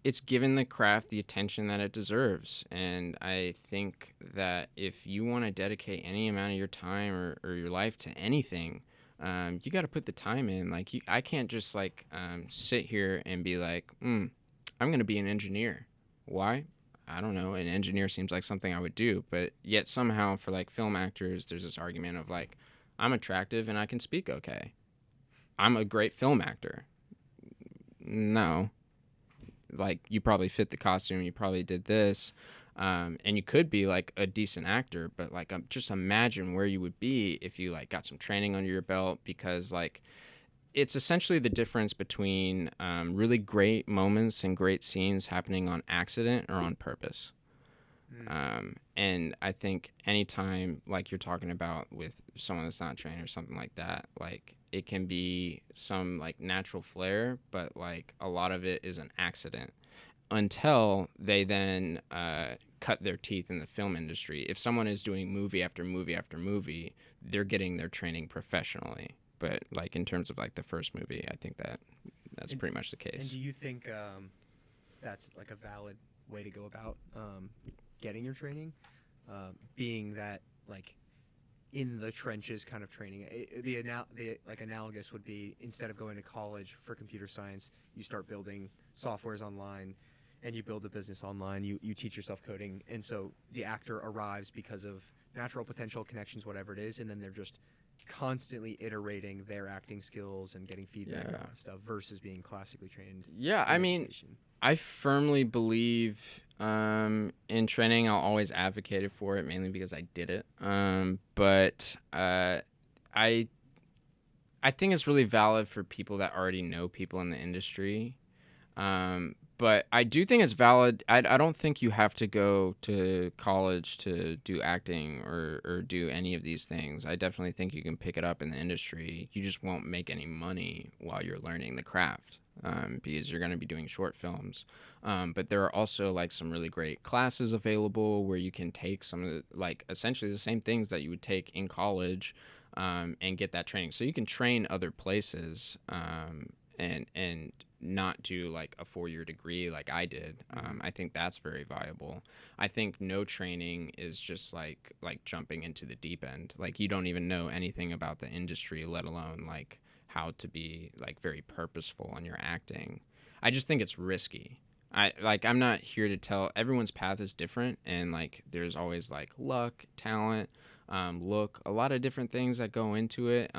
it's given the craft the attention that it deserves, and I think that if you want to dedicate any amount of your time or your life to anything, you got to put the time in. Like I can't just like sit here and be like, I'm going to be an engineer. Why? I don't know. An engineer seems like something I would do, but yet somehow for like film actors, there's this argument of like, I'm attractive and I can speak okay. I'm a great film actor. No. Like, you probably fit the costume, you probably did this, and you could be like a decent actor, but like just imagine where you would be if you like got some training under your belt, because like it's essentially the difference between really great moments and great scenes happening on accident or on purpose. And I think anytime like you're talking about with someone that's not trained or something like that, like it can be some like natural flair, but like a lot of it is an accident until they then cut their teeth in the film industry. If someone is doing movie after movie after movie, they're getting their training professionally. But like in terms of like the first movie, I think that's pretty much the case. And do you think that's like a valid way to go about getting your training, being that like in the trenches kind of training? The like analogous would be, instead of going to college for computer science, you start building softwares online and you build a business online. You teach yourself coding, and so the actor arrives because of natural potential, connections, whatever it is, and then they're just constantly iterating their acting skills and getting feedback and all that stuff, versus being classically trained. Yeah, I mean, I firmly believe in training. I'll always advocate for it, mainly because I did it. But I think it's really valid for people that already know people in the industry. But I do think it's valid. I don't think you have to go to college to do acting or do any of these things. I definitely think you can pick it up in the industry. You just won't make any money while you're learning the craft, because you're going to be doing short films. But there are also like some really great classes available where you can take some of the, like essentially the same things that you would take in college, and get that training. So you can train other places, and not do like a 4-year degree like I did. I think that's very viable. I think no training is just like jumping into the deep end. Like you don't even know anything about the industry, let alone like how to be like very purposeful in your acting. I just think it's risky. I'm not here to tell, everyone's path is different, and like there's always like luck, talent, look, a lot of different things that go into it.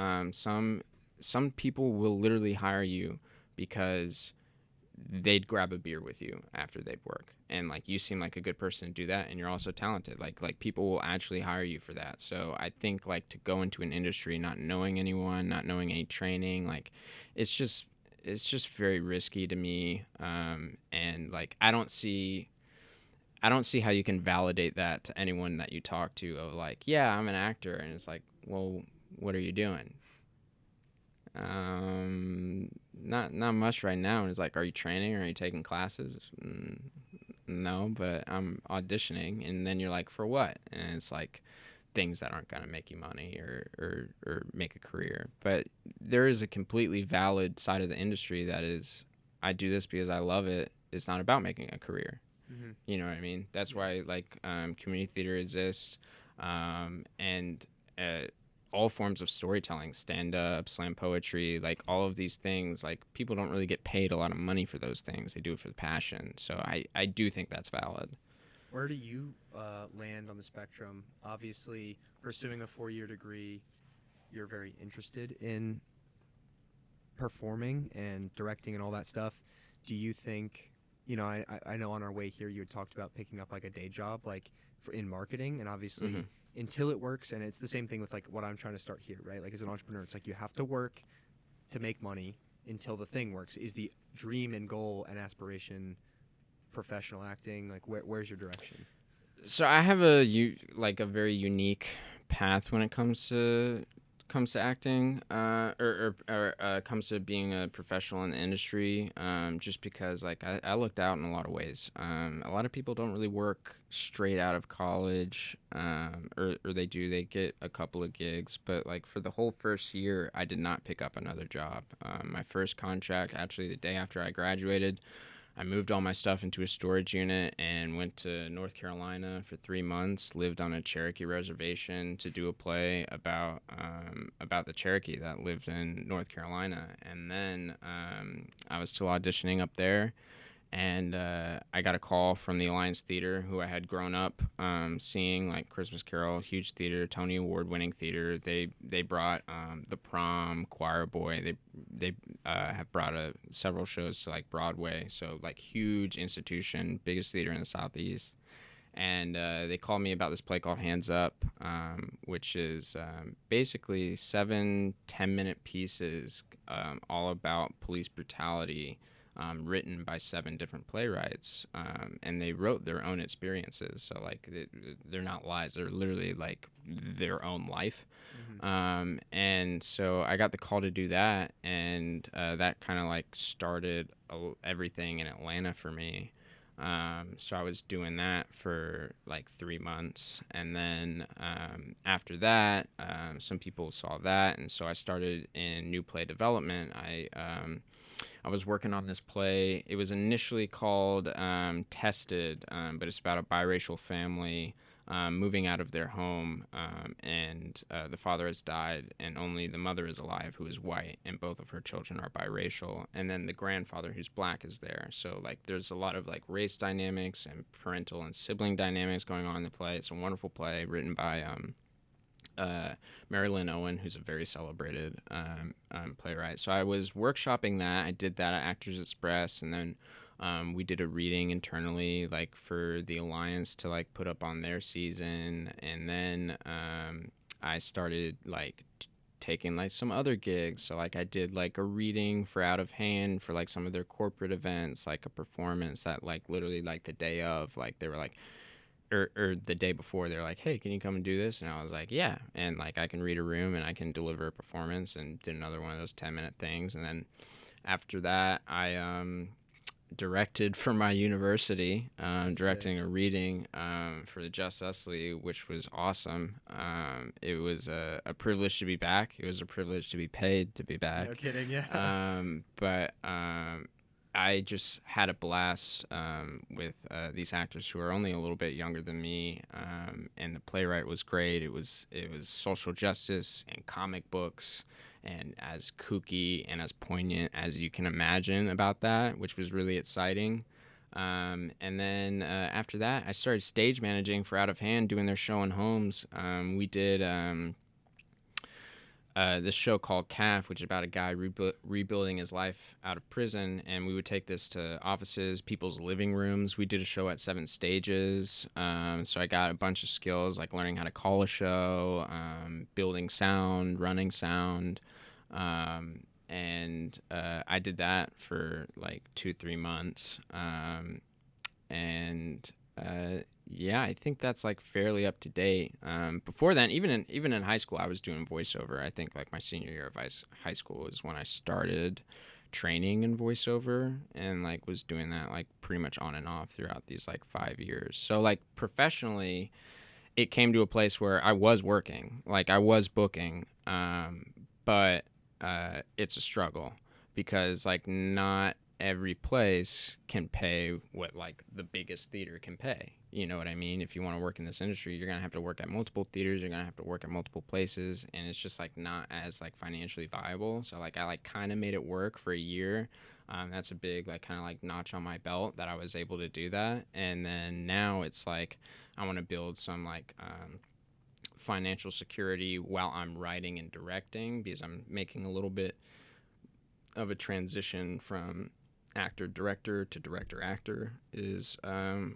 Some people will literally hire you because they'd grab a beer with you after they'd work, and like you seem like a good person to do that, and you're also talented. Like people will actually hire you for that. So I think like to go into an industry not knowing anyone, not knowing any training, like it's just very risky to me. And like I don't see how you can validate that to anyone that you talk to of like, yeah, I'm an actor, and it's like, well, what are you doing? Not much right now. And it's like, are you training? Are you taking classes? No, but I'm auditioning. And then you're like, for what? And it's like things that aren't gonna make you money or make a career. But there is a completely valid side of the industry that is, I do this because I love it. It's not about making a career. You know what I mean? That's why like community theater exists, and all forms of storytelling, stand-up, slam poetry, like all of these things, like people don't really get paid a lot of money for those things. They do it for the passion. So I do think that's valid. Where do you land on the spectrum? Obviously, pursuing a 4-year degree, you're very interested in performing and directing and all that stuff. Do you think, I know on our way here you had talked about picking up like a day job, like in marketing, and obviously until it works, and it's the same thing with like what I'm trying to start here, right? Like as an entrepreneur, it's like you have to work to make money until the thing works. Is the dream and goal and aspiration professional acting? Like where's your direction? So I have a very unique path when it comes to acting, or comes to being a professional in the industry. Just because like I looked out in a lot of ways. A lot of people don't really work straight out of college, or they do. They get a couple of gigs, but like for the whole first year, I did not pick up another job. My first contract, actually, the day after I graduated, I moved all my stuff into a storage unit and went to North Carolina for 3 months. Lived on a Cherokee reservation to do a play about the Cherokee that lived in North Carolina. And then I was still auditioning up there, and I got a call from the Alliance Theater, who I had grown up seeing, like Christmas Carol, huge theater, Tony Award-winning theater. They brought The Prom, Choir Boy. They have brought several shows to like Broadway, so like huge institution, biggest theater in the Southeast. And they called me about this play called Hands Up, which is basically 7 10-minute pieces, all about police brutality, written by 7 different playwrights, and they wrote their own experiences. So like they're not lies; they're literally like their own life. And so I got the call to do that, and that kind of like started everything in Atlanta for me. So I was doing that for like 3 months, and then after that, some people saw that, and so I started in new play development. I was working on this play. It was initially called Tested, but it's about a biracial family moving out of their home, and the father has died, and only the mother is alive, who is white, and both of her children are biracial. And then the grandfather, who's black, is there. So like there's a lot of like race dynamics and parental and sibling dynamics going on in the play. It's a wonderful play written by Marilyn Owen, who's a very celebrated playwright. So I was workshopping that. I did that at Actors Express, and then we did a reading internally, like for the Alliance to like put up on their season, and then I started like taking like some other gigs. So like I did like a reading for Out of Hand for like some of their corporate events, like a performance that like literally like the day of, like they were like, or the day before, they're like, hey, can you come and do this? And I was like, yeah. And like I can read a room and I can deliver a performance, and did another one of those 10-minute things. And then after that, I directed for my university, directing a reading for the Just Usley, which was awesome. It was a privilege to be back. It was a privilege to be paid to be back. No kidding, yeah. But I just had a blast with these actors who are only a little bit younger than me, and the playwright was great. It was social justice and comic books, and as kooky and as poignant as you can imagine about that, which was really exciting. And then after that, I started stage managing for Out of Hand, doing their show in homes. We did this show called Calf, which is about a guy rebuilding his life out of prison, and we would take this to offices, people's living rooms. We did a show at 7 stages, so I got a bunch of skills like learning how to call a show, building sound, running sound, and I did that for like 2-3 months, and yeah, I think that's like fairly up to date. Before then, even in high school, I was doing voiceover. I think like my senior year of high school is when I started training in voiceover, and like was doing that like pretty much on and off throughout these like 5 years. So like professionally, it came to a place where I was working, like I was booking, but it's a struggle because like not every place can pay what like the biggest theater can pay. You know what I mean? If you want to work in this industry, you're gonna have to work at multiple theaters. You're gonna have to work at multiple places, and it's just like not as like financially viable. So like I like kind of made it work for a year. That's a big like kind of like notch on my belt that I was able to do that. And then now it's like I want to build some like financial security while I'm writing and directing, because I'm making a little bit of a transition from actor director to director actor is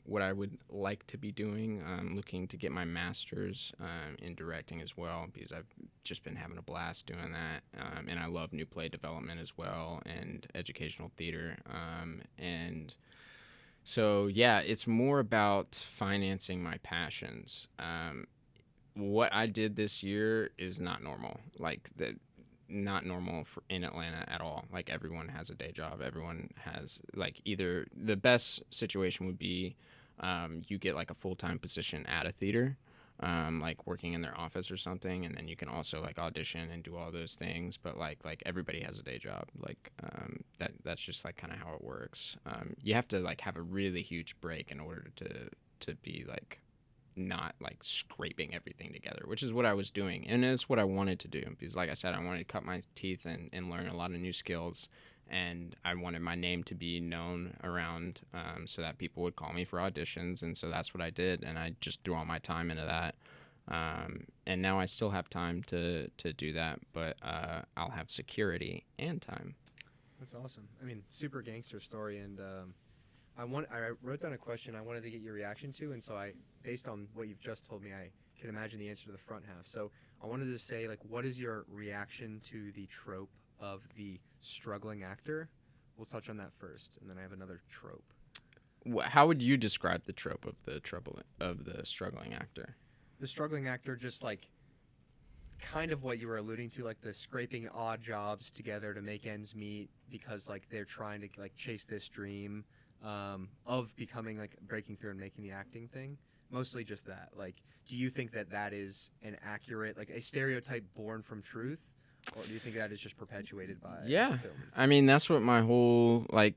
what I would like to be doing. I'm looking to get my master's in directing as well, because I've just been having a blast doing that, and I love new play development as well and educational theater, and so yeah, it's more about financing my passions. What I did this year is not normal. Like that, not normal in Atlanta at all. Like everyone has a day job. Everyone has like either the best situation would be you get like a full-time position at a theater, like working in their office or something, and then you can also like audition and do all those things. But like everybody has a day job. Like that's just like kind of how it works. You have to like have a really huge break in order to be like not like scraping everything together, which is what I was doing, and it's what I wanted to do, because like I said, I wanted to cut my teeth and learn a lot of new skills, and I wanted my name to be known around, so that people would call me for auditions, and so that's what I did, and I just threw all my time into that, and now I still have time to do that, but I'll have security and time. That's awesome. I mean, super gangster story, and I wrote down a question I wanted to get your reaction to, and so based on what you've just told me, I can imagine the answer to the front half. So I wanted to say, like, what is your reaction to the trope of the struggling actor? We'll touch on that first, and then I have another trope. How would you describe the trope of the struggling actor? The struggling actor, just like kind of what you were alluding to, like the scraping odd jobs together to make ends meet because like they're trying to like chase this dream of becoming like breaking through and making the acting thing. Mostly just that. Like, do you think that is an accurate, like a stereotype born from truth, or do you think that is just perpetuated by Yeah, film? I mean that's what my whole like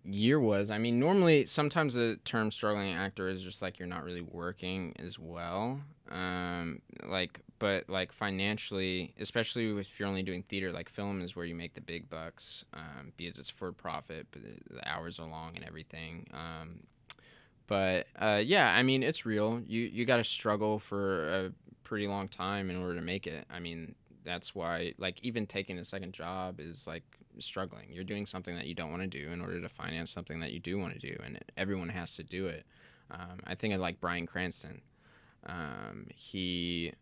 year was. I mean, normally sometimes the term struggling actor is just like you're not really working as well. But like financially, especially if you're only doing theater, like film is where you make the big bucks, because it's for profit, but the hours are long and everything. But yeah, I mean, it's real. You got to struggle for a pretty long time in order to make it. I mean, that's why like even taking a second job is like struggling. You're doing something that you don't want to do in order to finance something that you do want to do, and everyone has to do it. I think of like Bryan Cranston. He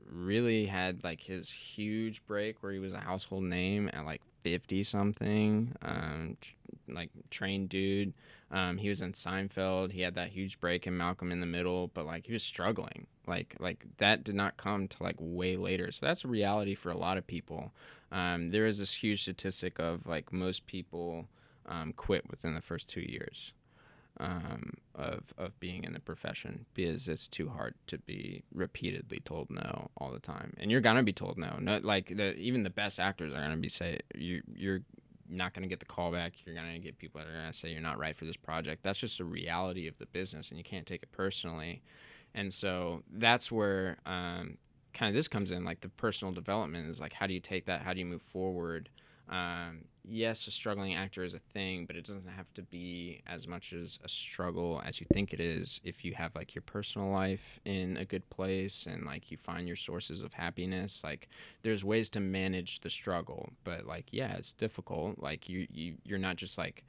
really had like his huge break where he was a household name at like 50 something, like trained dude. He was in Seinfeld. He had that huge break in Malcolm in the Middle, but like he was struggling. Like that did not come to like way later. So that's a reality for a lot of people. There is this huge statistic of like most people quit within the first 2 years of being in the profession, because it's too hard to be repeatedly told no all the time, and you're gonna be told no. No, like even the best actors are gonna be say you're not going to get the call back. You're going to get people that are going to say you're not right for this project. That's just a reality of the business, and you can't take it personally. And so that's where kind of this comes in, like the personal development is like, how do you take that? How do you move forward? Yes, a struggling actor is a thing, but it doesn't have to be as much as a struggle as you think it is if you have like your personal life in a good place and like you find your sources of happiness. Like there's ways to manage the struggle, but like, yeah, it's difficult. Like you're not just like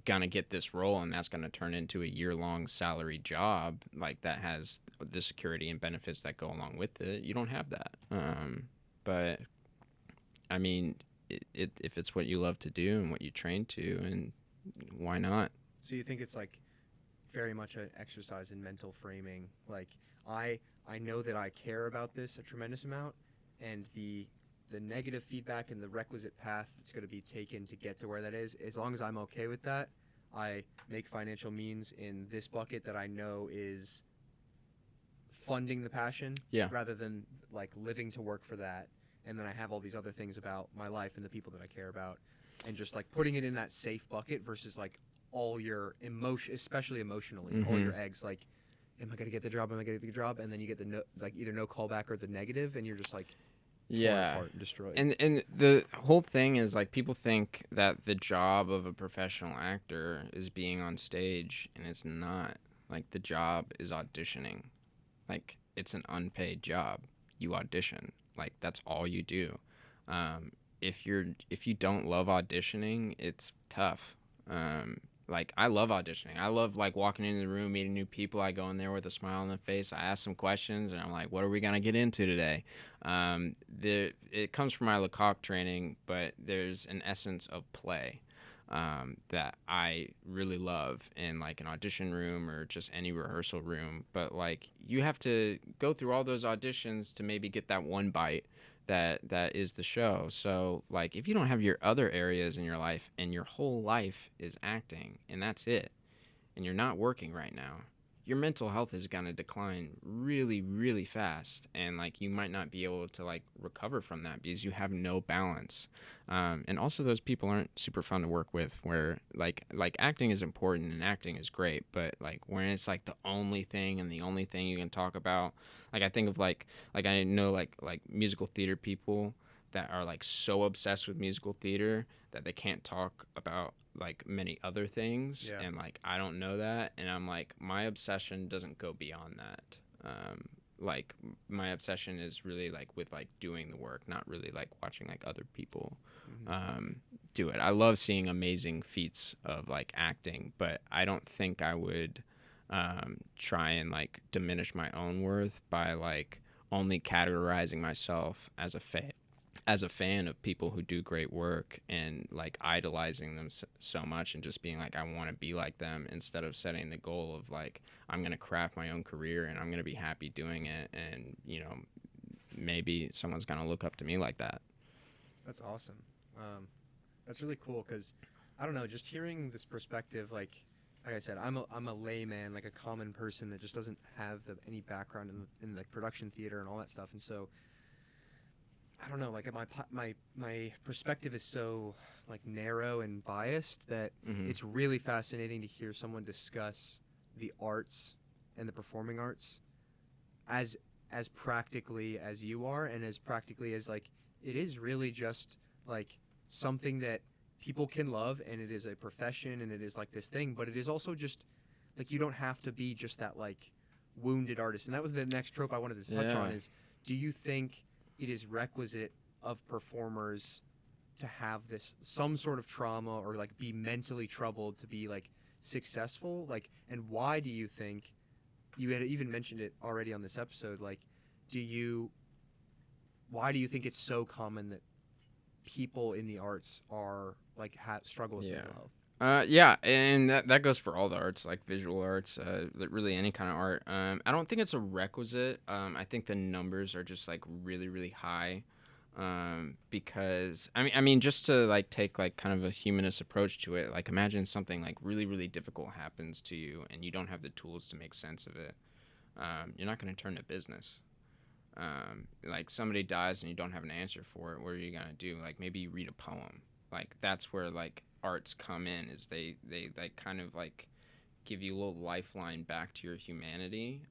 gonna get this role and that's gonna turn into a year-long salary job like that has the security and benefits that go along with it. You don't have that. But I mean, if it's what you love to do and what you train to, and why not? So you think it's like very much an exercise in mental framing. Like I know that I care about this a tremendous amount, and the negative feedback and the requisite path that's going to be taken to get to where that is. As long as I'm okay with that, I make financial means in this bucket that I know is funding the passion, rather than like living to work for that. And then I have all these other things about my life and the people that I care about, and just like putting it in that safe bucket versus like all your emotion, especially emotionally, all your eggs. Like, am I gonna get the job? Am I gonna get the job? And then you get the no, like either no callback or the negative, and you're just like torn apart and destroyed. And the whole thing is like people think that the job of a professional actor is being on stage, and it's not. Like the job is auditioning. Like it's an unpaid job. You audition. Like that's all you do. If you don't love auditioning, it's tough. Like I love auditioning. I love like walking into the room, meeting new people. I go in there with a smile on the face. I ask some questions, and I'm like, "What are we gonna get into today?" It comes from my Lecoq training, but there's an essence of play that I really love in like an audition room or just any rehearsal room. But like you have to go through all those auditions to maybe get that one bite that is the show. So like if you don't have your other areas in your life and your whole life is acting and that's it, and you're not working right now, your mental health is going to decline really, really fast. And like you might not be able to like recover from that because you have no balance. And also those people aren't super fun to work with, where like acting is important and acting is great, but like when it's like the only thing and the only thing you can talk about, like I think of like I know like musical theater people that are like so obsessed with musical theater that they can't talk about like many other things. And like I don't know that, and I'm like, my obsession doesn't go beyond that. Like my obsession is really like with like doing the work, not really like watching like other people do it. I love seeing amazing feats of like acting, but I don't think I would try and like diminish my own worth by like only categorizing myself as a fan of people who do great work and like idolizing them so much and just being like, I want to be like them, instead of setting the goal of like, I'm going to craft my own career and I'm going to be happy doing it. And, you know, maybe someone's going to look up to me like that. That's awesome. That's really cool because, I don't know, just hearing this perspective, like I said, I'm a layman, like a common person that just doesn't have any background in the production theater and all that stuff. And so, I don't know, like my perspective is so like narrow and biased that it's really fascinating to hear someone discuss the arts and the performing arts as practically as you are, and as practically as like it is really just like something that people can love, and it is a profession, and it is like this thing, but it is also just like you don't have to be just that like wounded artist. And that was the next trope I wanted to touch on is, do you think it is requisite of performers to have some sort of trauma or like be mentally troubled to be like successful? Like, and why do you think, you had even mentioned it already on this episode, like why do you think it's so common that people in the arts are like struggle with mental health? And that goes for all the arts, like visual arts, really any kind of art. I don't think it's a requisite. I think the numbers are just like really, really high. Because I mean, just to like take like kind of a humanist approach to it, like imagine something like really, really difficult happens to you and you don't have the tools to make sense of it. You're not going to turn to business. Like somebody dies and you don't have an answer for it. What are you gonna do? Like maybe you read a poem. Like that's where like arts come in. Is they like kind of like give you a little lifeline back to your humanity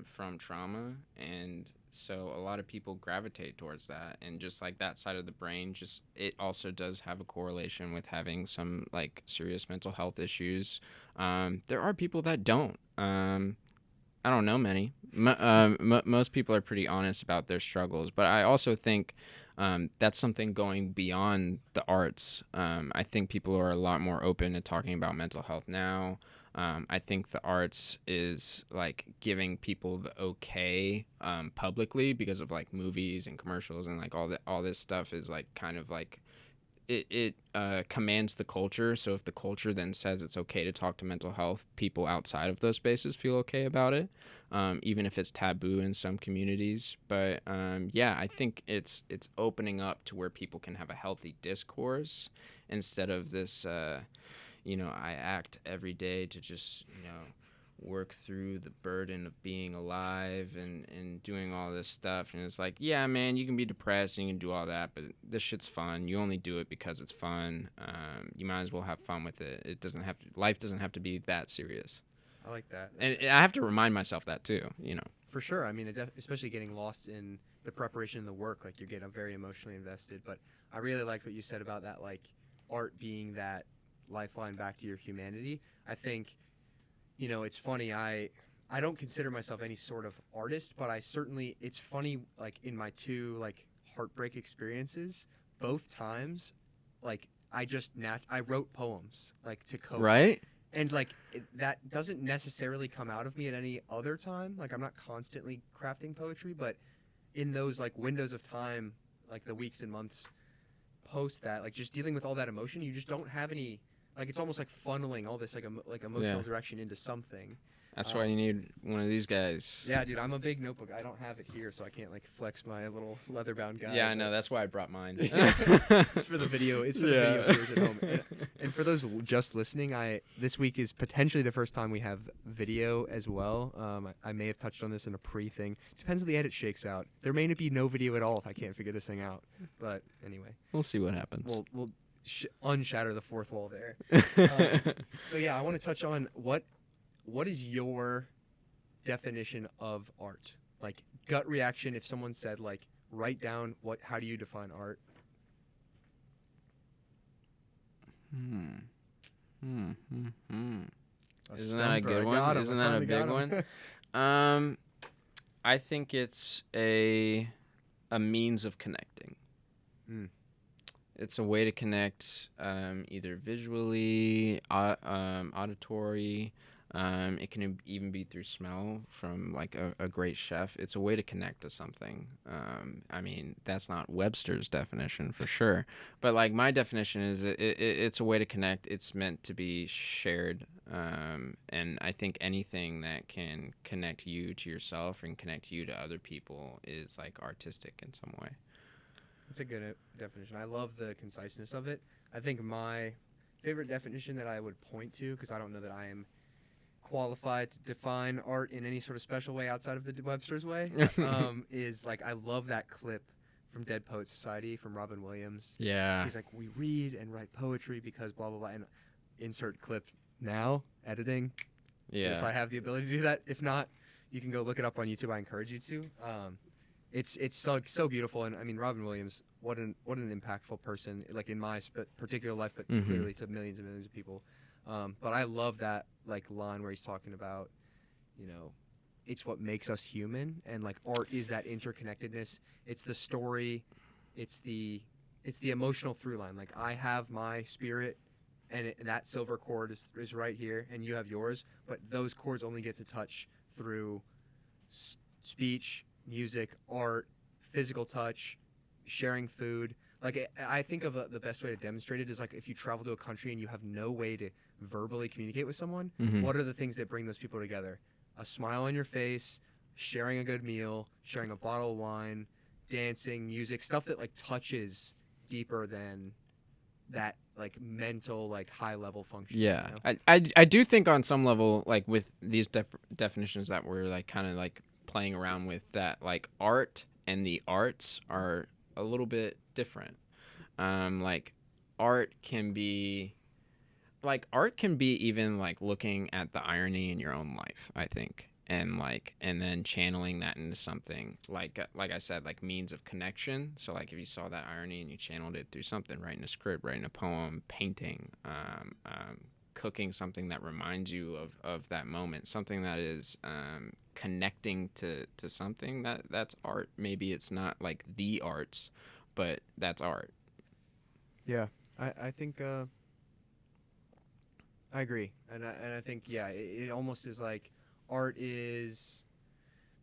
from trauma. And so a lot of people gravitate towards that. And just like that side of the brain, just it also does have a correlation with having some like serious mental health issues. There are people that don't. I don't know many. Most people are pretty honest about their struggles, but I also think that's something going beyond the arts. I think people are a lot more open to talking about mental health now. I think the arts is like giving people the okay publicly because of like movies and commercials and like all this stuff is like kind of like it commands the culture. So if the culture then says it's okay to talk to mental health, people outside of those spaces feel okay about it, even if it's taboo in some communities. But yeah, I think it's opening up to where people can have a healthy discourse instead of this, I act every day to just, work through the burden of being alive and doing all this stuff. And it's like, yeah, man, you can be depressed and you can do all that, but this shit's fun. You only do it because it's fun. You might as well have fun with it. Life doesn't have to be that serious. I like that. And I have to remind myself that too, For sure. I mean, especially getting lost in the preparation and the work, like you're getting very emotionally invested. But I really like what you said about that, like art being that lifeline back to your humanity. I think, it's funny. I don't consider myself any sort of artist, but it's funny, like in my two like heartbreak experiences, both times, like I wrote poems like to cope. Right? And like that doesn't necessarily come out of me at any other time. Like I'm not constantly crafting poetry, but in those like windows of time, like the weeks and months post that, like just dealing with all that emotion, you just don't have any. Like it's almost like funneling all this like emotional direction into something. That's why you need one of these guys. Yeah, dude, I'm a big notebook. I don't have it here, so I can't like flex my little leather-bound guy. Yeah, I know. That's why I brought mine. It's for the video. It's for the video viewers at home. And for those just listening, this week is potentially the first time we have video as well. I may have touched on this in a pre-thing. Depends how the edit shakes out. There may not be no video at all if I can't figure this thing out. But anyway, we'll see what happens. We'll unshatter the fourth wall there. So yeah, I want to touch on what is your definition of art? Like gut reaction if someone said like write down how do you define art? Isn't that a good one? Isn't that a big one? I think it's a means of connecting. It's a way to connect either visually, auditory. It can even be through smell from like a great chef. It's a way to connect to something. I mean, that's not Webster's definition for sure. But like my definition is it's a way to connect. It's meant to be shared. And I think anything that can connect you to yourself and connect you to other people is like artistic in some way. That's a good definition. I love the conciseness of it. I think my favorite definition that I would point to, because I don't know that I am qualified to define art in any sort of special way outside of the Webster's way, is like I love that clip from Dead Poets Society from Robin Williams. Yeah. He's like, we read and write poetry because blah, blah, blah. And insert clip now, editing. Yeah. If I have the ability to do that. If not, you can go look it up on YouTube. I encourage you to. It's so beautiful, and I mean Robin Williams, what an impactful person, like in my particular life, but clearly to millions and millions of people. But I love that like line where he's talking about, it's what makes us human, and like art is that interconnectedness. It's the story, it's the emotional through line. Like I have my spirit, and that silver cord is right here, and you have yours, but those chords only get to touch through speech, music, art, physical touch, sharing food. Like I think of the best way to demonstrate it is like if you travel to a country and you have no way to verbally communicate with someone, what are the things that bring those people together? A smile on your face, sharing a good meal, sharing a bottle of wine, dancing, music, stuff that like touches deeper than that like mental like high level function. Yeah. I do think on some level like with these definitions that we're like kind of like playing around with, that like art and the arts are a little bit different. Like art can be even like looking at the irony in your own life, I think, and then channeling that into something like I said, like means of connection. So like if you saw that irony and you channeled it through something, writing a script, writing a poem, painting, cooking something that reminds you of that moment, something that is connecting to something, that's art. Maybe it's not like the arts, but that's art. Yeah, I think I agree, and I think yeah, it almost is like art is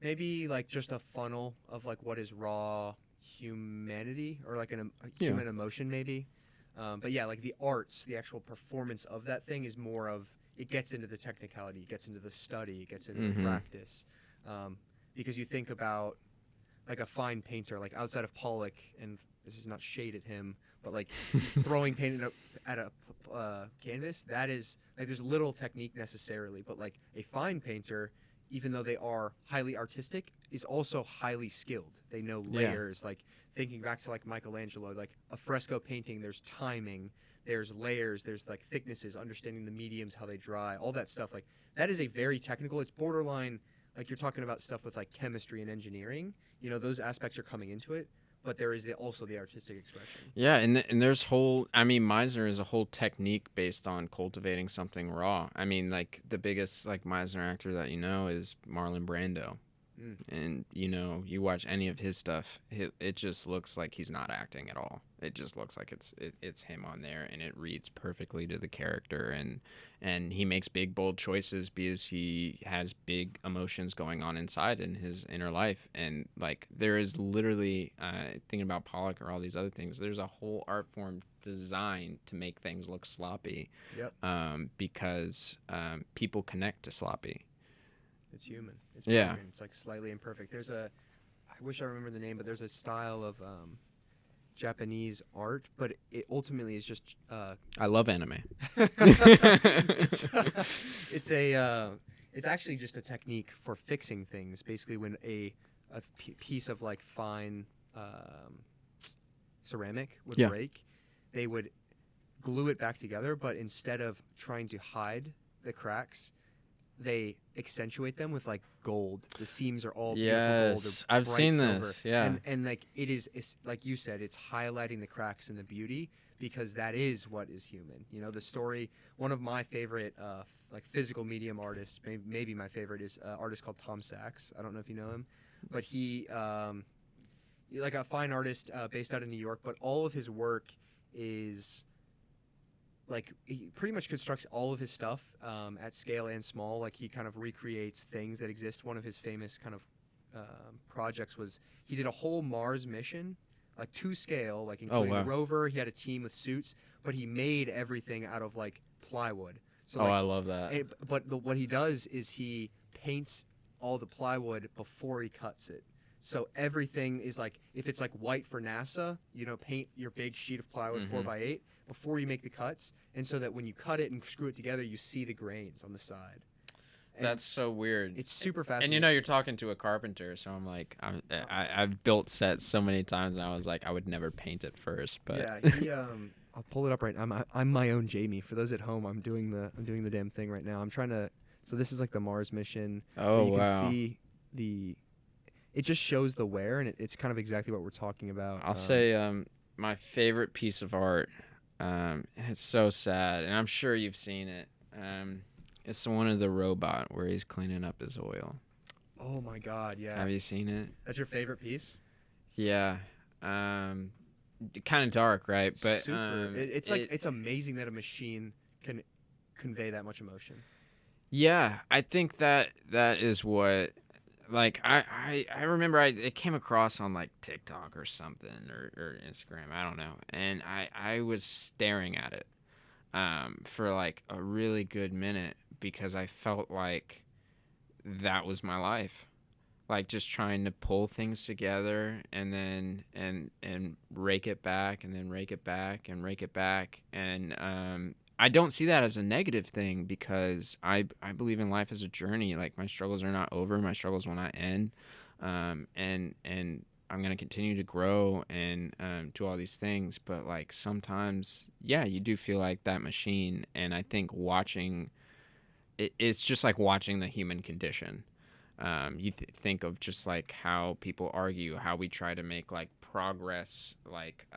maybe like just a funnel of like what is raw humanity or like a human emotion maybe. But yeah, like the arts, the actual performance of that thing is more of it gets into the technicality, it gets into the study, it gets into the practice. Because you think about like a fine painter, like outside of Pollock, and this is not shade at him, but like throwing paint at a canvas, that is like there's little technique necessarily, but like a fine painter, even though they are highly artistic, is also highly skilled. They know layers. Like thinking back to like Michelangelo, like a fresco painting, there's timing, there's layers, there's like thicknesses, understanding the mediums, how they dry, all that stuff. Like that is a very technical. It's borderline like you're talking about stuff with like chemistry and engineering. You know, those aspects are coming into it. But there is also the artistic expression. Yeah, and there's whole. I mean, Meisner is a whole technique based on cultivating something raw. I mean, like the biggest like Meisner actor that you know is Marlon Brando, and you know you watch any of his stuff, it just looks like he's not acting at all. It just looks like it's him on there, and it reads perfectly to the character, and he makes big bold choices because he has big emotions going on inside in his inner life. And like there is literally thinking about Pollock or all these other things, there's a whole art form designed to make things look sloppy. Because people connect to sloppy. It's human. It's yeah broken. It's like slightly imperfect. I wish I remember the name, but there's a style of Japanese art, but it ultimately is just I love anime. It's actually just a technique for fixing things. Basically, when a piece of like fine ceramic would break, they would glue it back together, but instead of trying to hide the cracks, they accentuate them with like gold. The seams are all beautiful gold. Or I've seen silver. this. Yeah, and like it's like you said, it's highlighting the cracks and the beauty because that is what is human. You know, the story. One of my favorite like physical medium artists, maybe my favorite, is an artist called Tom Sachs. I don't know if you know him, but he like a fine artist based out of New York. But all of his work is like he pretty much constructs all of his stuff at scale and small. Like he kind of recreates things that exist. One of his famous kind of projects was he did a whole Mars mission, like to scale, like including the rover. He had a team with suits, but he made everything out of like plywood. So I love that. What he does is he paints all the plywood before he cuts it. So everything is like, if it's like white for NASA, you know, paint your big sheet of plywood 4x8 before you make the cuts, and so that when you cut it and screw it together, you see the grains on the side. And that's so weird. It's super fascinating. And you know, you're talking to a carpenter, so I'm like, I've built sets so many times, and I was like, I would never paint it first, but yeah, I'll pull it up right now. I'm my own Jamie. For those at home, I'm doing the damn thing right now. I'm trying to. So this is like the Mars mission. Oh, you wow. can see it just shows the wear, and it's kind of exactly what we're talking about. I'll say my favorite piece of art, and it's so sad, and I'm sure you've seen it. It's the one of the robot where he's cleaning up his oil. Oh my God, yeah. Have you seen it? That's your favorite piece? Yeah. Kind of dark, right? But super. It's amazing that a machine can convey that much emotion. Yeah, I think that is what. Like I remember it came across on like TikTok or something or Instagram, I don't know, and I was staring at it for like a really good minute because I felt like that was my life, like just trying to pull things together and then and rake it back and then rake it back and rake it back, and I don't see that as a negative thing because I believe in life as a journey. Like my struggles are not over, my struggles will not end, and I'm gonna continue to grow and do all these things, but like sometimes, yeah, you do feel like that machine. And I think watching it's just like watching the human condition. You think of just like how people argue, how we try to make like progress, like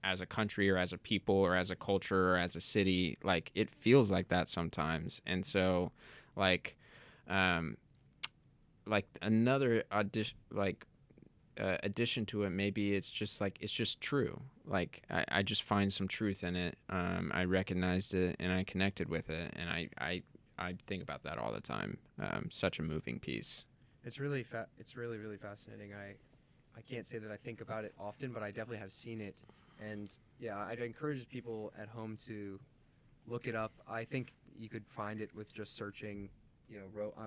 as a country or as a people or as a culture or as a city. Like it feels like that sometimes, and so like um, like another addition to it, maybe it's just like it's just true. Like I just find some truth in it. I recognized it and I connected with it, and I think about that all the time. Such a moving piece. It's it's really really fascinating. I can't say that I think about it often, but I definitely have seen it. And yeah, I'd encourage people at home to look it up. I think you could find it with just searching,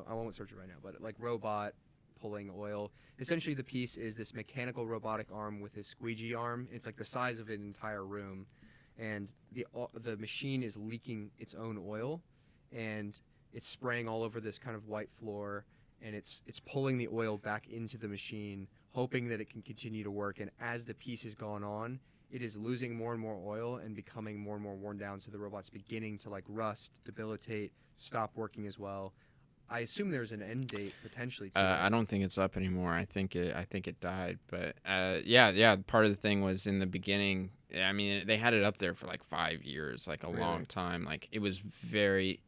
I won't search it right now, but like robot pulling oil. Essentially, the piece is this mechanical robotic arm with a squeegee arm. It's like the size of an entire room, and the machine is leaking its own oil, and it's spraying all over this kind of white floor, and it's pulling the oil back into the machine, hoping that it can continue to work. And as the piece has gone on, it is losing more and more oil and becoming more and more worn down. So the robot's beginning to like rust, debilitate, stop working as well. I assume there's an end date potentially to I it. don't think it's up anymore. I think it died. But yeah. Part of the thing was in the beginning. I mean, they had it up there for like 5 years, like a Really? long time. Like it was very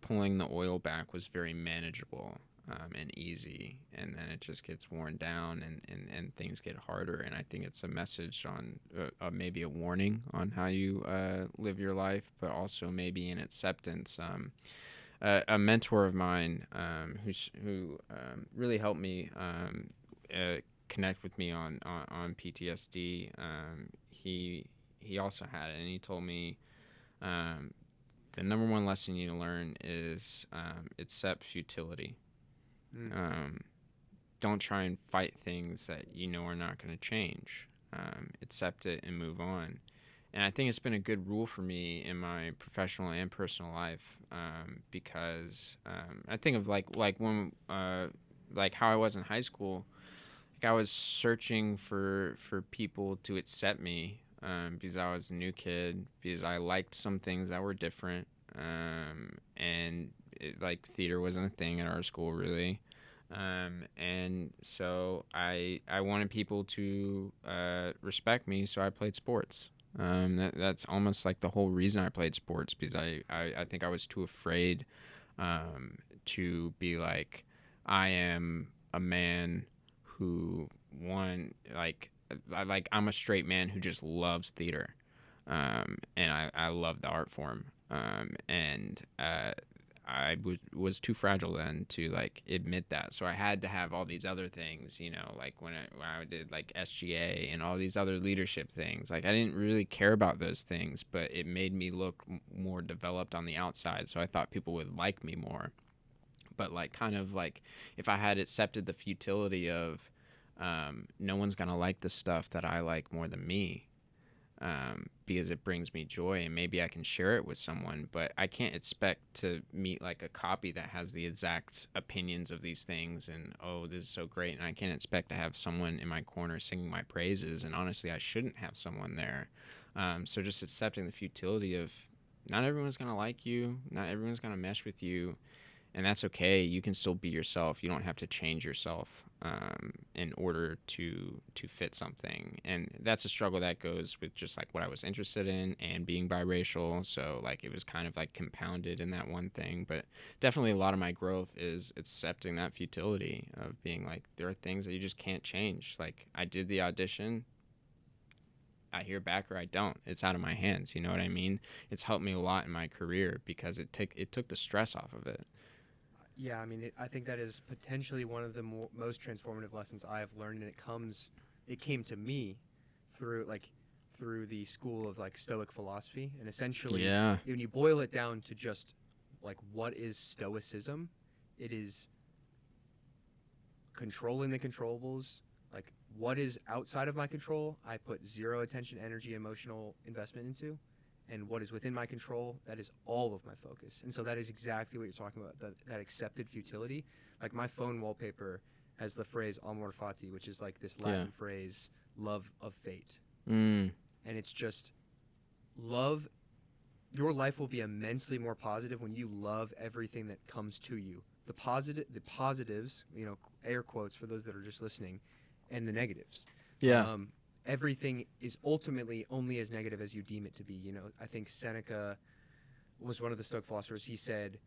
pulling the oil back was very manageable and easy, and then it just gets worn down and things get harder. And I think it's a message on maybe a warning on how you live your life, but also maybe an acceptance. A mentor of mine who really helped me connect with me on PTSD. He also had it, and he told me the number one lesson you need to learn is accept futility. Mm. Don't try and fight things that you know are not going to change. Accept it and move on. And I think it's been a good rule for me in my professional and personal life because I think of like when like how I was in high school. Like I was searching for people to accept me because I was a new kid, because I liked some things that were different, and like theater wasn't a thing at our school really. And so I wanted people to respect me, so I played sports. That's almost like the whole reason I played sports, because I think I was too afraid to be like, I am a man who I'm a straight man who just loves theater, and I love the art form, and was too fragile then to like admit that. So I had to have all these other things, like when I did like SGA and all these other leadership things. Like I didn't really care about those things, but it made me look more developed on the outside. So I thought people would like me more. But like kind of like if I had accepted the futility of no one's gonna like the stuff that I like more than me, because it brings me joy and maybe I can share it with someone, but I can't expect to meet like a copy that has the exact opinions of these things and, oh, this is so great. And I can't expect to have someone in my corner singing my praises. And honestly, I shouldn't have someone there. So just accepting the futility of not everyone's going to like you, not everyone's going to mesh with you. And that's okay. You can still be yourself. You don't have to change yourself in order to fit something. And that's a struggle that goes with just like what I was interested in and being biracial. So like it was kind of like compounded in that one thing. But definitely a lot of my growth is accepting that futility of being like, there are things that you just can't change. Like I did the audition. I hear back or I don't. It's out of my hands. You know what I mean? It's helped me a lot in my career because it took the stress off of it. Yeah, I mean, I think that is potentially one of the most transformative lessons I have learned, and it came to me through the school of like Stoic philosophy, and essentially, Yeah. when you boil it down to just like what is Stoicism, it is controlling the controllables. Like what is outside of my control, I put zero attention, energy, emotional investment into, and what is within my control, that is all of my focus. And so that is exactly what you're talking about, that accepted futility. Like my phone wallpaper has the phrase amor fati, which is like this Latin phrase, love of fate. Mm. And it's just love. Your life will be immensely more positive when you love everything that comes to you. The positives, you know, air quotes for those that are just listening, and the negatives. Yeah. Everything is ultimately only as negative as you deem it to be. You know, I think Seneca was one of the Stoic philosophers. He said,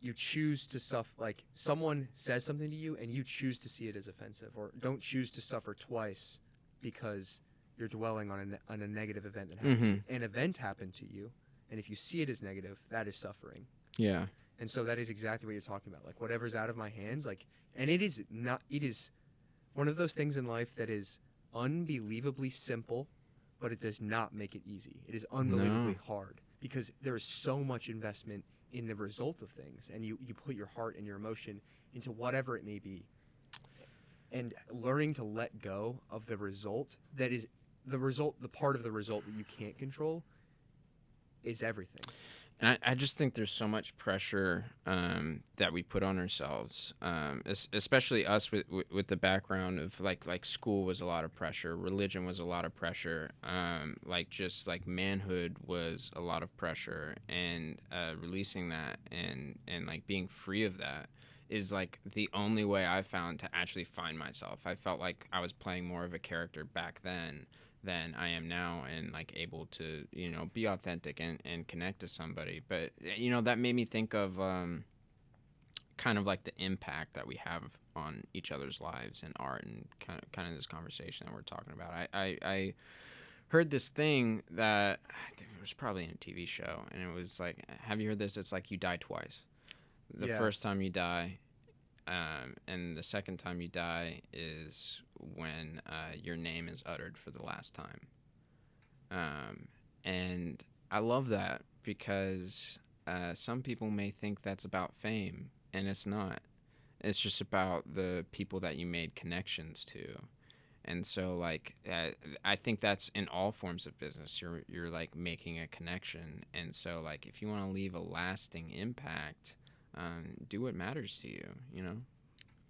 you choose to suffer, like someone says something to you and you choose to see it as offensive, or don't choose to suffer twice because you're dwelling on a negative event that happened. An event happened to you, and if you see it as negative, that is suffering. Yeah. And so that is exactly what you're talking about. Like whatever's out of my hands, like, and it is one of those things in life that is unbelievably simple, but it does not make it easy. It is unbelievably hard because there is so much investment in the result of things, and you put your heart and your emotion into whatever it may be. And learning to let go of the result that is the part of the result that you can't control is everything. And I just think there's so much pressure that we put on ourselves, especially us with the background of like school was a lot of pressure, religion was a lot of pressure, just like manhood was a lot of pressure, and releasing that and like being free of that is like the only way I found to actually find myself. I felt like I was playing more of a character back then than I am now, and like able to, you know, be authentic and connect to somebody. But, you know, that made me think of kind of like the impact that we have on each other's lives in art, and kind of this conversation that we're talking about. I heard this thing that I think it was probably in a TV show, and it was like, have you heard this? It's like you die twice. The first time you die, and the second time you die is when your name is uttered for the last time. And I love that because some people may think that's about fame, and it's not. It's just about the people that you made connections to. And so, like, I think that's in all forms of business. You're like making a connection. And so, like, if you want to leave a lasting impact, do what matters to you, you know?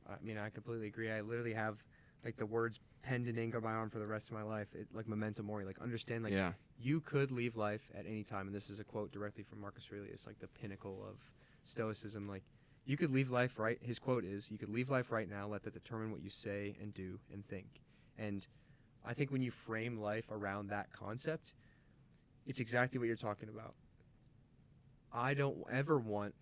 I mean, I completely agree. I literally have like the words penned in ink on my arm for the rest of my life. Like memento mori. Like understand, like you could leave life at any time. And this is a quote directly from Marcus Aurelius, like the pinnacle of Stoicism. Like you could leave life right. His quote is, "You could leave life right now. Let that determine what you say and do and think." And I think when you frame life around that concept, it's exactly what you're talking about. I don't ever want.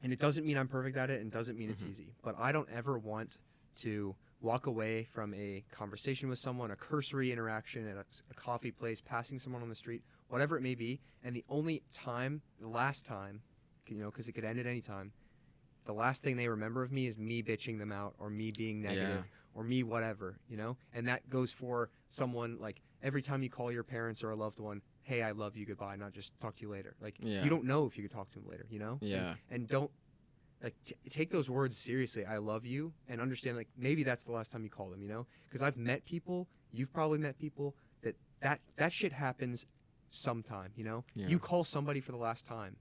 And it doesn't mean I'm perfect at it, and doesn't mean it's easy. But I don't ever want to walk away from a conversation with someone, a cursory interaction at a coffee place, passing someone on the street, whatever it may be. And the last time, you know, because it could end at any time, the last thing they remember of me is me bitching them out, or me being negative, or me whatever, you know? And that goes for someone, like, every time you call your parents or a loved one, hey, I love you, goodbye, not just talk to you later. Like, you don't know if you could talk to them later, you know? And don't, like, take those words seriously, I love you, and understand, like, maybe that's the last time you call them, you know? Because I've met people, you've probably met people, that shit happens sometime, you know? You call somebody for the last time,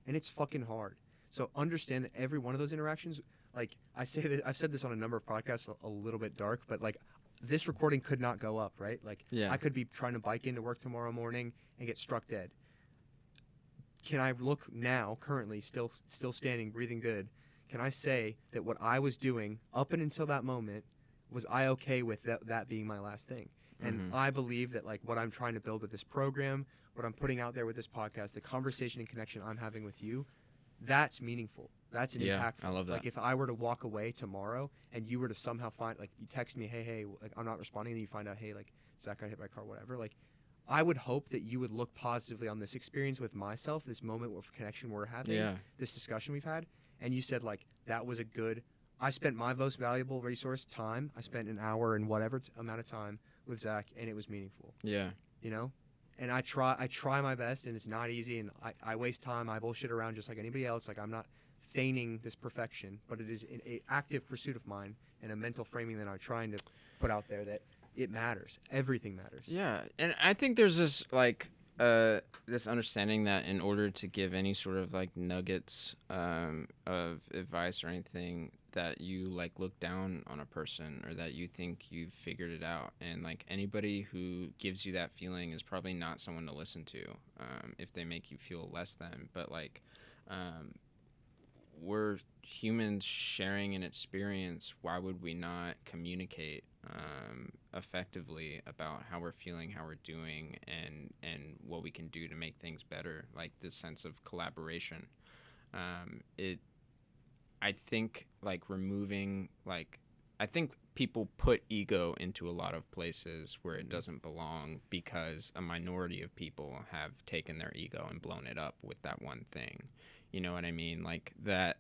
and it's fucking hard. So understand that every one of those interactions, like, I've said this on a number of podcasts, a little bit dark, but, like, this recording could not go up, right? Like, I could be trying to bike into work tomorrow morning and get struck dead. Can I look now, currently, still standing, breathing good, can I say that what I was doing up and until that moment, was I okay with that being my last thing? And I believe that, like, what I'm trying to build with this program, what I'm putting out there with this podcast, the conversation and connection I'm having with you, that's meaningful. That's an impactful. I love that. Like, if I were to walk away tomorrow and you were to somehow find, like, you text me, hey, like, I'm not responding, and you find out, hey, like, Zach got hit by a car, whatever, like, I would hope that you would look positively on this experience with myself, this moment of connection we're having, this discussion we've had, and you said, like, that was I spent my most valuable resource, time. I spent an hour and whatever amount of time with Zach, and it was meaningful. Yeah. You know? And I try my best, and it's not easy, and I waste time, I bullshit around just like anybody else. Like, I'm not feigning this perfection, but it is an active pursuit of mine and a mental framing that I'm trying to put out there that it matters. Everything matters. Yeah, and I think there's this, like, this understanding that in order to give any sort of like nuggets of advice or anything, that you like look down on a person or that you think you've figured it out, and like anybody who gives you that feeling is probably not someone to listen to, if they make you feel less than. But like, um, we're humans sharing an experience. Why would we not communicate effectively about how we're feeling, how we're doing, and what we can do to make things better? Like this sense of collaboration. It I think like removing like I think people put ego into a lot of places where it doesn't belong because a minority of people have taken their ego and blown it up with that one thing. You know what I mean? Like that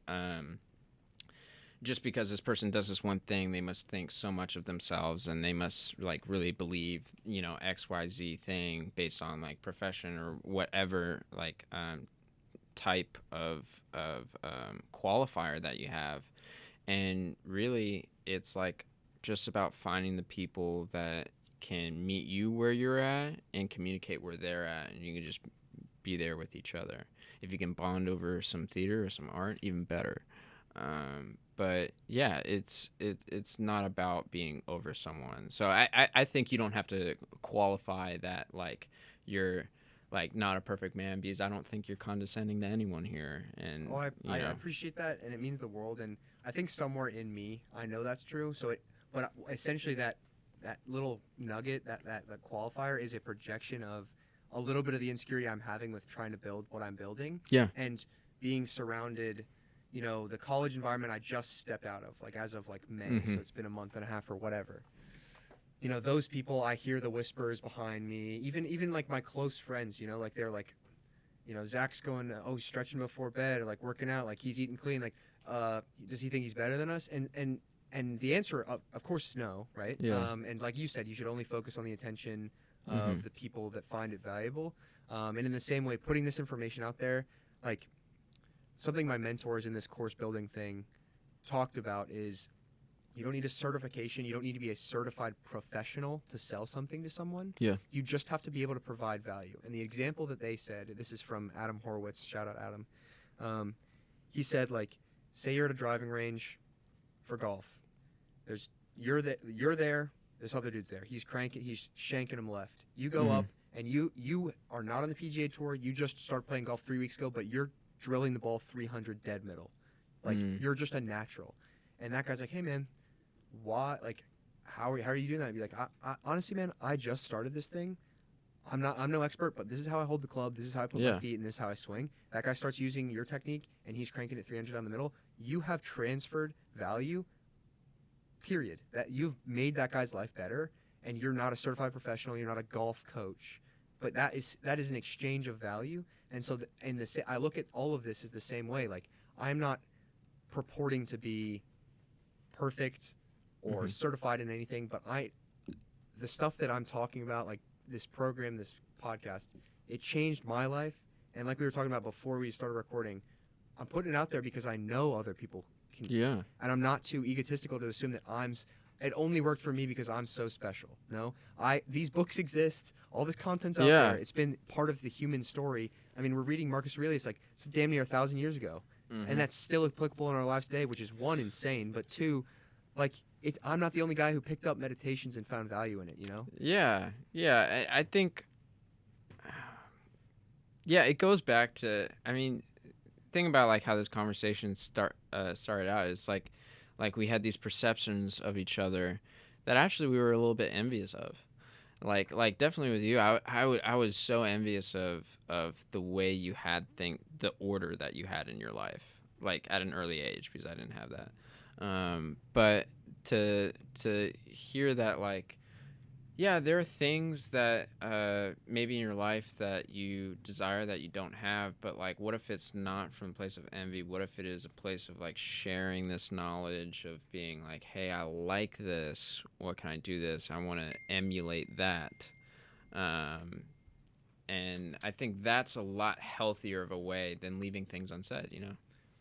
just because this person does this one thing, they must think so much of themselves and they must like really believe, you know, XYZ thing based on like profession or whatever like type of qualifier that you have. And really it's like just about finding the people that can meet you where you're at and communicate where they're at, and you can just be there with each other. If you can bond over some theater or some art, even better. But yeah, it's not about being over someone. So I think you don't have to qualify that like you're like not a perfect man, because I don't think you're condescending to anyone here. And Oh, you I know, appreciate that, and it means the world. And I think somewhere in me, I know that's true. So but essentially that little nugget, that qualifier, is a projection of a little bit of the insecurity I'm having with trying to build what I'm building. Yeah. And being surrounded, the college environment I just stepped out of, like as of like May, so it's been a month and a half or whatever. Those people, I hear the whispers behind me, even like my close friends, like they're like, Zach's going, oh, he's stretching before bed, or like working out, like he's eating clean, like, does he think he's better than us? And the answer, of course, is no, right? Yeah. And like you said, you should only focus on the attention Mm-hmm. of the people that find it valuable. And in the same way, putting this information out there, like something my mentors in this course building thing talked about is, you don't need a certification. You don't need to be a certified professional to sell something to someone. Yeah. You just have to be able to provide value. And the example that they said, this is from Adam Horowitz, shout out Adam. He said, like, say you're at a driving range for golf. You're there. This other dude's there. He's shanking him left. You go up, and you are not on the PGA Tour. You just started playing golf 3 weeks ago, but you're drilling the ball 300 dead middle. Like, you're just a natural. And that guy's like, hey, man, why, like, how are you doing that? I'd be like, I honestly, man, I just started this thing. I'm no expert, but this is how I hold the club. This is how I put my feet, and this is how I swing. That guy starts using your technique, and he's cranking it 300 down the middle. You have transferred value, period. That you've made that guy's life better, and you're not a certified professional. You're not a golf coach, but that is an exchange of value. And so, I look at all of this as the same way. Like, I'm not purporting to be perfect or certified in anything, but the stuff that I'm talking about, like this program, this podcast, it changed my life. And like we were talking about before we started recording, I'm putting it out there because I know other people can. Yeah. And I'm not too egotistical to assume that it only worked for me because I'm so special. No, these books exist. All this content's out there. It's been part of the human story. I mean, we're reading Marcus Aurelius, like, it's damn near 1,000 years ago. And that's still applicable in our lives today, which is, one, insane, but two, like, I'm not the only guy who picked up meditations and found value in it, Yeah. I think, yeah, it goes back to, I mean, thing about like how this conversation started out is like we had these perceptions of each other that actually we were a little bit envious of. Like definitely with you, I was so envious of the way you had the order that you had in your life, like at an early age, because I didn't have that. But to hear that, like, yeah, there are things that maybe in your life that you desire that you don't have, but like, what if it's not from a place of envy? What if it is a place of like sharing this knowledge of being like, hey, I like this. What can I do this? I want to emulate that. And I think that's a lot healthier of a way than leaving things unsaid,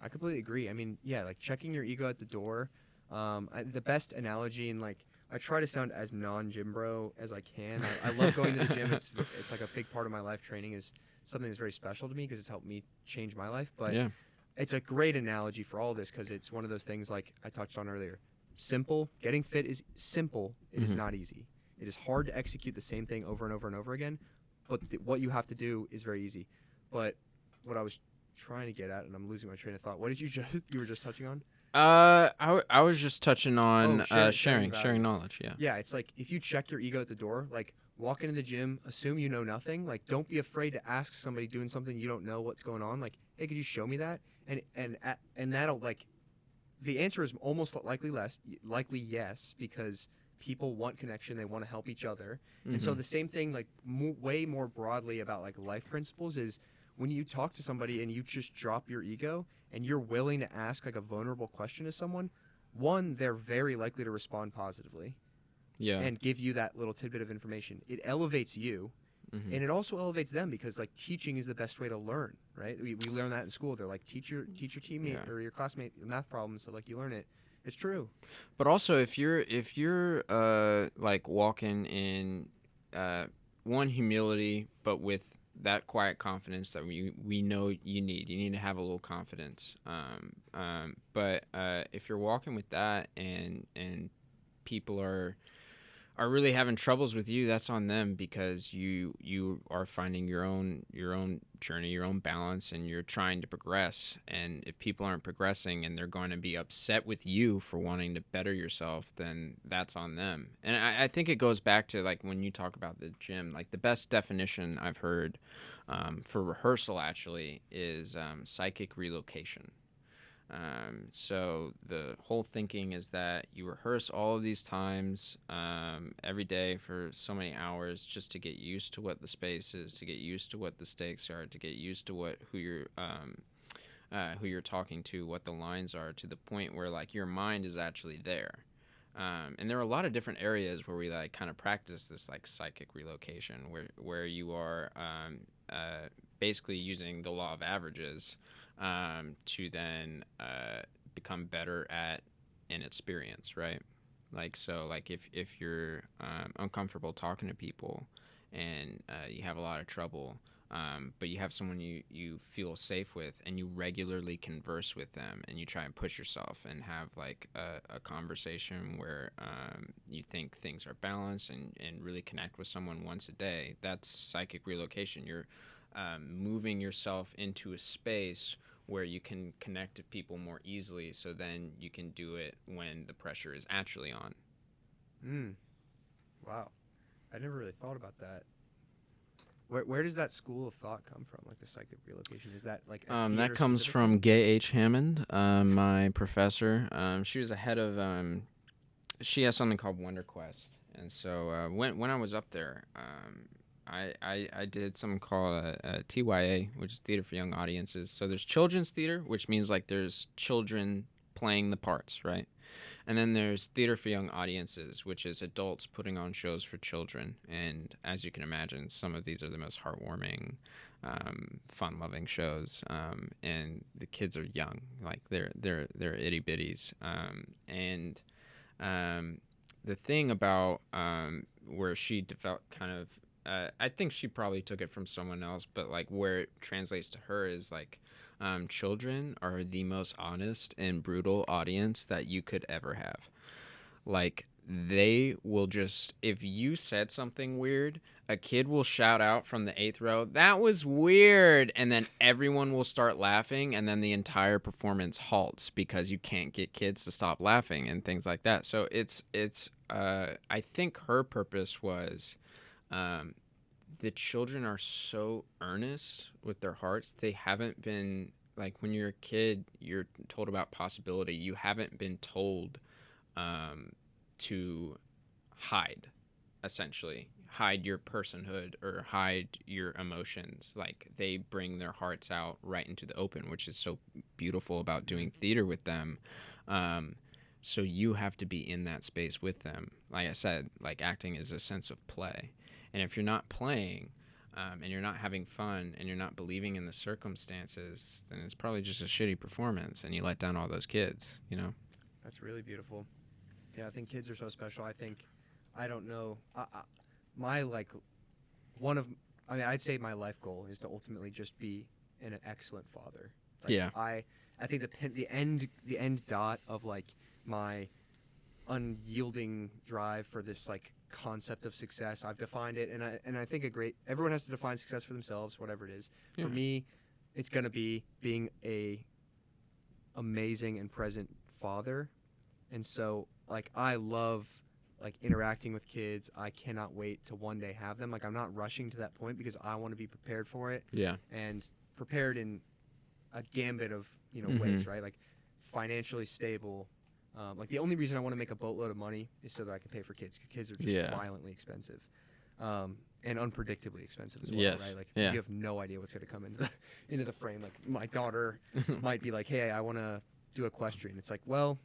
I completely agree. I mean, yeah, like checking your ego at the door. The best analogy, and like I try to sound as non-gym bro as I can. I love going to the gym. It's like a big part of my life. Training is something that's very special to me because it's helped me change my life. But Yeah. it's a great analogy for all this because it's one of those things like I touched on earlier. Simple. Getting fit is simple. It is not easy. It is hard to execute the same thing over and over and over again. But what you have to do is very easy. But what I was trying to get at, and I'm losing my train of thought. What did you were just touching on? I was just touching on sharing sharing knowledge. Yeah. Yeah, it's like if you check your ego at the door, like walk into the gym, assume you know nothing. Like don't be afraid to ask somebody doing something you don't know what's going on. Like, hey, could you show me that? And that'll like, the answer is almost likely yes, because people want connection, they want to help each other. And so the same thing, like way more broadly about like life principles is when you talk to somebody and you just drop your ego and you're willing to ask like a vulnerable question to someone, one, they're very likely to respond positively. Yeah. And give you that little tidbit of information. It elevates you, and it also elevates them because like teaching is the best way to learn, right? We learn that in school. They're like teach your teammate or your classmate math problems, so like you learn it. It's true. But also, if you're like walking in one humility, but with that quiet confidence that we know you need to have a little confidence. But if you're walking with that and people are really having troubles with you, that's on them because you are finding your own journey, your own balance, and you're trying to progress. And if people aren't progressing and they're going to be upset with you for wanting to better yourself, then that's on them. And I think it goes back to like when you talk about the gym, like the best definition I've heard for rehearsal actually is psychic relocation. So the whole thinking is that you rehearse all of these times every day for so many hours just to get used to what the space is, to get used to what the stakes are, to get used to who you're talking to, what the lines are, to the point where like your mind is actually there. And there are a lot of different areas where we like kind of practice this like psychic relocation, where you are basically using the law of averages to then become better at an experience, right? Like so, like if you're uncomfortable talking to people and you have a lot of trouble, but you have someone you feel safe with and you regularly converse with them and you try and push yourself and have like a conversation where you think things are balanced and really connect with someone once a day, that's psychic relocation. You're moving yourself into a space where you can connect to people more easily, so then you can do it when the pressure is actually on. Wow. I never really thought about that. Where does that school of thought come from, like the psychic relocation? Is that like a that comes from Gay H. Hammond, my professor. She was the head of she has something called Wonder Quest, and so when I was up there, I did something called a TYA, which is Theater for Young Audiences. So there's children's theater, which means like there's children playing the parts, right? And then there's Theater for Young Audiences, which is adults putting on shows for children. And as you can imagine, some of these are the most heartwarming, fun-loving shows. And the kids are young, like they're itty bitties. And the thing about where she developed kind of, I think she probably took it from someone else, but like where it translates to her is like children are the most honest and brutal audience that you could ever have. Like they will just, if you said something weird, a kid will shout out from the 8th row, "That was weird," and then everyone will start laughing, and then the entire performance halts because you can't get kids to stop laughing and things like that. So it's I think her purpose was the children are so earnest with their hearts. They haven't been, like when you're a kid, you're told about possibility. You haven't been told to hide, essentially. Hide your personhood or hide your emotions. Like they bring their hearts out right into the open, which is so beautiful about doing theater with them. So you have to be in that space with them. Like I said, like acting is a sense of play. And if you're not playing and you're not having fun and you're not believing in the circumstances, then it's probably just a shitty performance and you let down all those kids, you know? That's really beautiful. Yeah, I think kids are so special. I don't know. My like one of I mean I'd say my life goal is to ultimately just be an excellent father. Like Yeah. I think the end dot of like my unyielding drive for this like concept of success. I've defined it, and I think everyone has to define success for themselves, whatever it is. Yeah. For me, it's gonna be being a amazing and present father, and so like I love like interacting with kids. I cannot wait to one day have them. Like I'm not rushing to that point because I want to be prepared for it Yeah. and prepared in a gambit of Mhm. ways, right? Like financially stable. Like the only reason I want to make a boatload of money is so that I can pay for kids. 'Cause kids are just Yeah. violently expensive, and unpredictably expensive as well, Yes. right? Like Yeah. you have no idea what's going to come into the frame. Like my daughter might be like, "Hey, I want to do equestrian." It's like, well,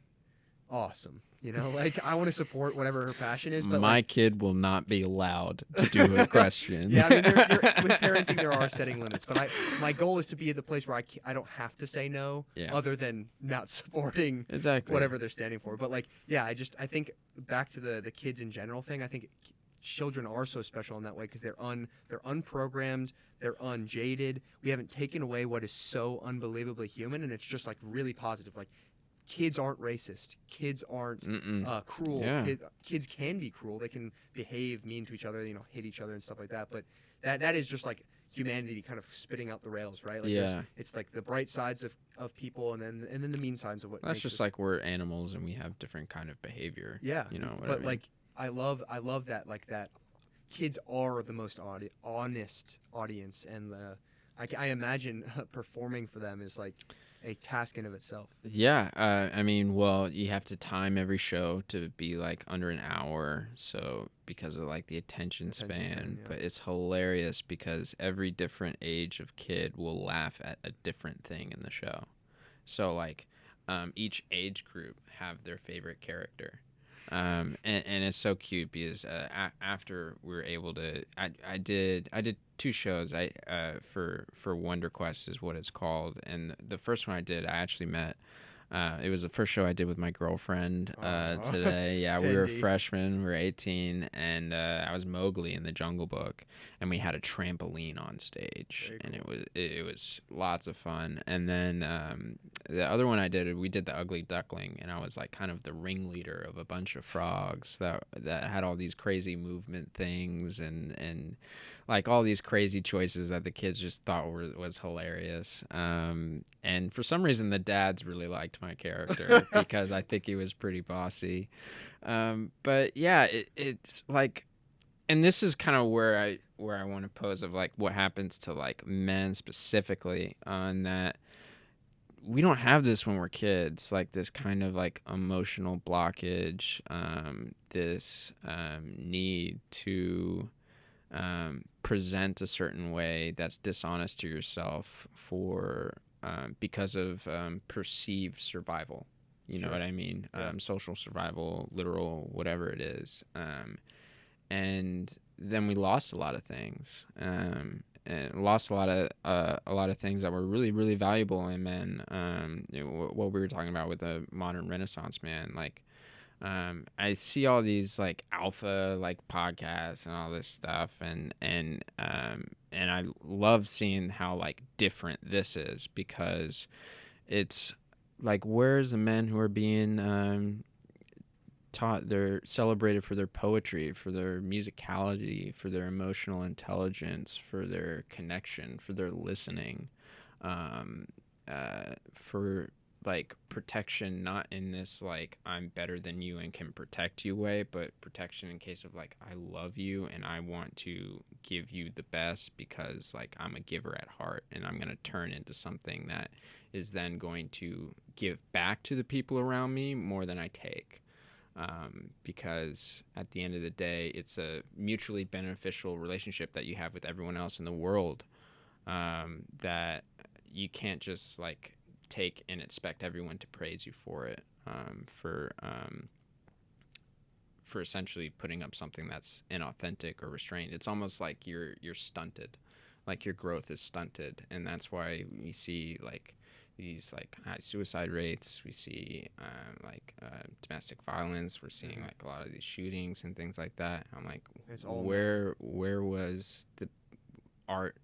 awesome. Like I want to support whatever her passion is, but My like, kid will not be allowed to do equestrian. yeah, I mean, with parenting, there are setting limits, but my goal is to be at the place where I don't have to say no, Yeah. other than not supporting Exactly. whatever they're standing for. But like, yeah, I think back to the kids in general thing. I think children are so special in that way because they're unprogrammed, they're unjaded. We haven't taken away what is so unbelievably human, and it's just like really positive. Like kids aren't racist. Kids aren't Mm-mm. cruel. Yeah. Kids can be cruel. They can behave mean to each other, hit each other and stuff like that. But that is just like humanity kind of spitting out the rails, right? Like Yeah. it's like the bright sides of people and then the mean sides of what That's makes just us. like we're animals and we have different kind of behavior. Yeah. You know what but I mean? like I love that like that kids are the most honest audience, and I imagine performing for them is like a task in of itself. Yeah, I mean, well, you have to time every show to be like under an hour, so because of like the attention span. Yeah. But it's hilarious because every different age of kid will laugh at a different thing in the show. So like, each age group have their favorite character. And it's so cute because after we were able to, I did two shows. For Wonder Quest is what it's called, and the first one I did, I actually met. It was the first show I did with my girlfriend today. Yeah, we were Tandy. freshmen, we were 18, and I was Mowgli in the Jungle Book, and we had a trampoline on stage, Very and cool. it was lots of fun. And then the other one I did, we did the Ugly Duckling, and I was like kind of the ringleader of a bunch of frogs that had all these crazy movement things and like all these crazy choices that the kids just thought was hilarious. And for some reason, the dads really liked my character because I think he was pretty bossy. But yeah, it's like, and this is kind of where I want to pose of like what happens to like men specifically on that. We don't have this when we're kids, like this kind of like emotional blockage, this need to present a certain way that's dishonest to yourself for because of perceived survival. You know Sure. what I mean? Yeah. Social survival, literal, whatever it is. And then we lost a lot of things. And lost a lot of things that were really, really valuable in men. What we were talking about with the modern Renaissance man, like. I see all these like alpha like podcasts and all this stuff, and I love seeing how like different this is because it's like where's the men who are being taught, they're celebrated for their poetry, for their musicality, for their emotional intelligence, for their connection, for their listening, for like protection, not in this like I'm better than you and can protect you way, but protection in case of like I love you and I want to give you the best because like I'm a giver at heart and I'm going to turn into something that is then going to give back to the people around me more than I take. Because at the end of the day, it's a mutually beneficial relationship that you have with everyone else in the world, that you can't just like take and expect everyone to praise you for it, for essentially putting up something that's inauthentic or restrained. It's almost like you're stunted, like your growth is stunted, and that's why we see like these like high suicide rates. We see domestic violence. We're seeing like a lot of these shootings and things like that. I'm like, It's all where was the art?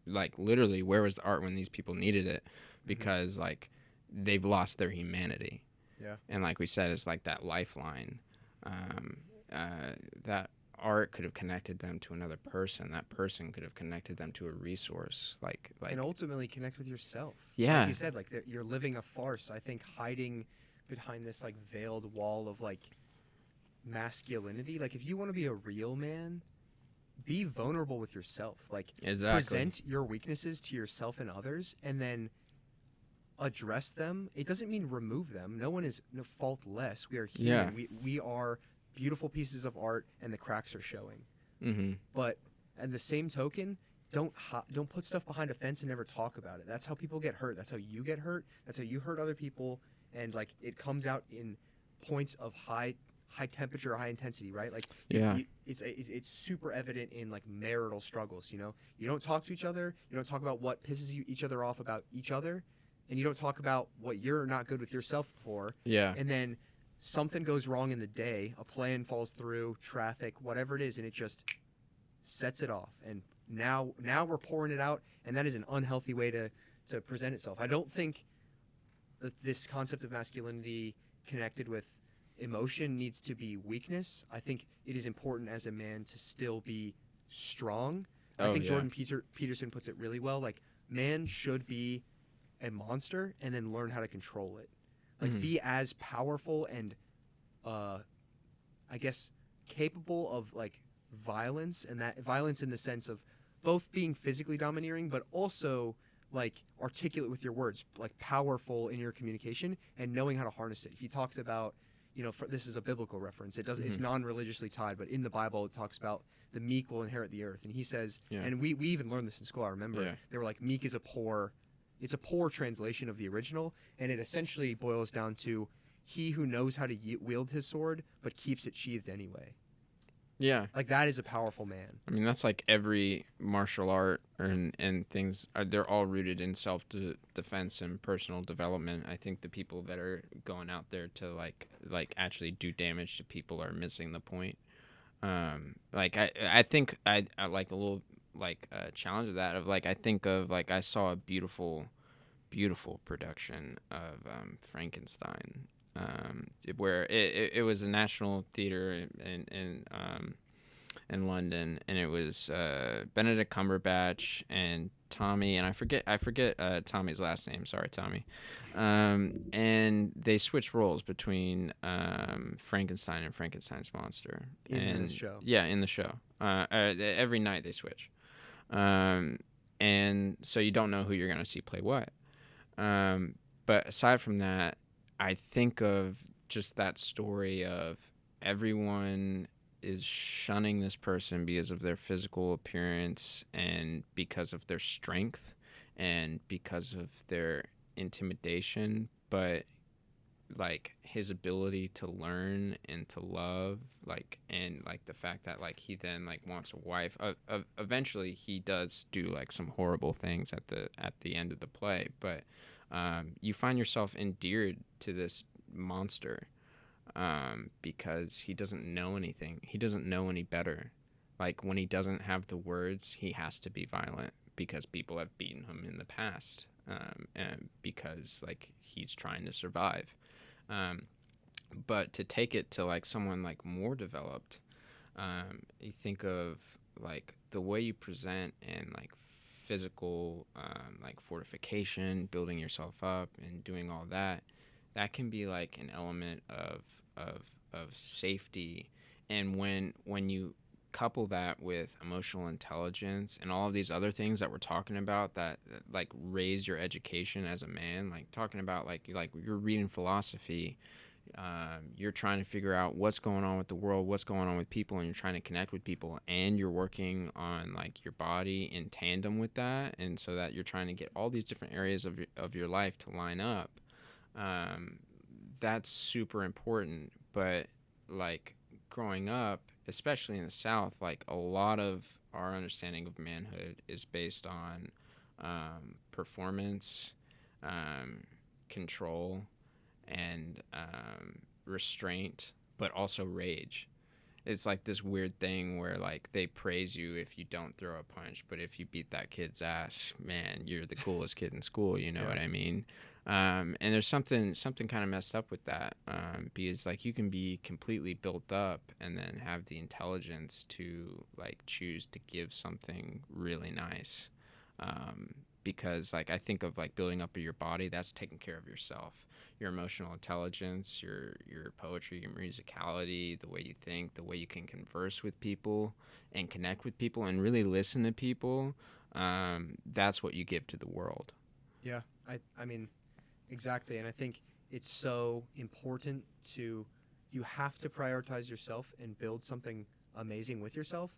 Like literally, where was the art when these people needed it? Because like they've lost their humanity. Yeah. And like we said, it's like that lifeline. That art could have connected them to another person. That person could have connected them to a resource. And ultimately connect with yourself. Yeah. Like you said, like you're living a farce. I think hiding behind this like veiled wall of like masculinity. Like if you want to be a real man, be vulnerable with yourself. Like exactly. present your weaknesses to yourself and others, and then address them. It doesn't mean remove them. No one is faultless. We are human. Yeah. We are beautiful pieces of art, and the cracks are showing. Mm-hmm. But at the same token, don't put stuff behind a fence and never talk about it. That's how people get hurt. That's how you get hurt. That's how you hurt other people. And like it comes out in points of high temperature, high intensity, right? Like Yeah. It's super evident in like marital struggles. You know, you don't talk to each other. You don't talk about what pisses each other off about each other, and you don't talk about what you're not good with yourself for. Yeah. And then something goes wrong in the day, a plan falls through, traffic, whatever it is, and it just sets it off. And now we're pouring it out, and that is an unhealthy way to present itself. I don't think that this concept of masculinity connected with emotion needs to be weakness. I think it is important as a man to still be strong. I think Jordan Peterson puts it really well. Like, man should be a monster and then learn how to control it. Like, be as powerful and, I guess, capable of, like, violence, and that violence in the sense of both being physically domineering, but also, like, articulate with your words, like, powerful in your communication and knowing how to harness it. He talks about, you know, this is a biblical reference. It's non-religiously tied, but in the Bible it talks about the meek will inherit the earth. And he says, and we even learned this in school. I remember they were like, meek is it's a poor translation of the original, and it essentially boils down to he who knows how to wield his sword but keeps it sheathed anyway. Yeah. Like, that is a powerful man. I mean, that's like every martial art and things. They're all rooted in self-defense and personal development. I think the people that are going out there to like actually do damage to people are missing the point. Like I think I like a little like challenge of that of like I think of like I saw a beautiful production of Frankenstein. Where it was a national theater in London, and it was Benedict Cumberbatch and Tommy, and I forget Tommy's last name. Sorry, Tommy. And they switched roles between Frankenstein and Frankenstein's monster In the show. Yeah, in the show. Every night they switch, and so you don't know who you're gonna see play what. But aside from that, I think of just that story of everyone is shunning this person because of their physical appearance and because of their strength and because of their intimidation, but like his ability to learn and to love, like, and like the fact that like he then like wants a wife. Eventually he does do like some horrible things at the end of the play, but you find yourself endeared to this monster because he doesn't know anything. He doesn't know any better. Like when he doesn't have the words, he has to be violent because people have beaten him in the past, and because like he's trying to survive. But to take it to like someone like more developed, you think of like the way you present and like physical like fortification, building yourself up and doing all that can be like an element of safety. And when you couple that with emotional intelligence and all of these other things that we're talking about that like raise your education as a man, like talking about like you're reading philosophy, you're trying to figure out what's going on with the world, what's going on with people, and you're trying to connect with people, and you're working on like your body in tandem with that, and so that you're trying to get all these different areas of your life to line up. That's super important. But like growing up, especially in the South, like a lot of our understanding of manhood is based on performance, control, and restraint, but also rage. It's like this weird thing where like they praise you if you don't throw a punch, but if you beat that kid's ass, man, you're the coolest kid in school. You know what I mean? And there's something kind of messed up with that, because like you can be completely built up and then have the intelligence to like choose to give something really nice. Because like I think of like building up your body, that's taking care of yourself, your emotional intelligence, your poetry, your musicality, the way you think, the way you can converse with people and connect with people and really listen to people. That's what you give to the world. Yeah, I mean, exactly. And I think it's so important you have to prioritize yourself and build something amazing with yourself,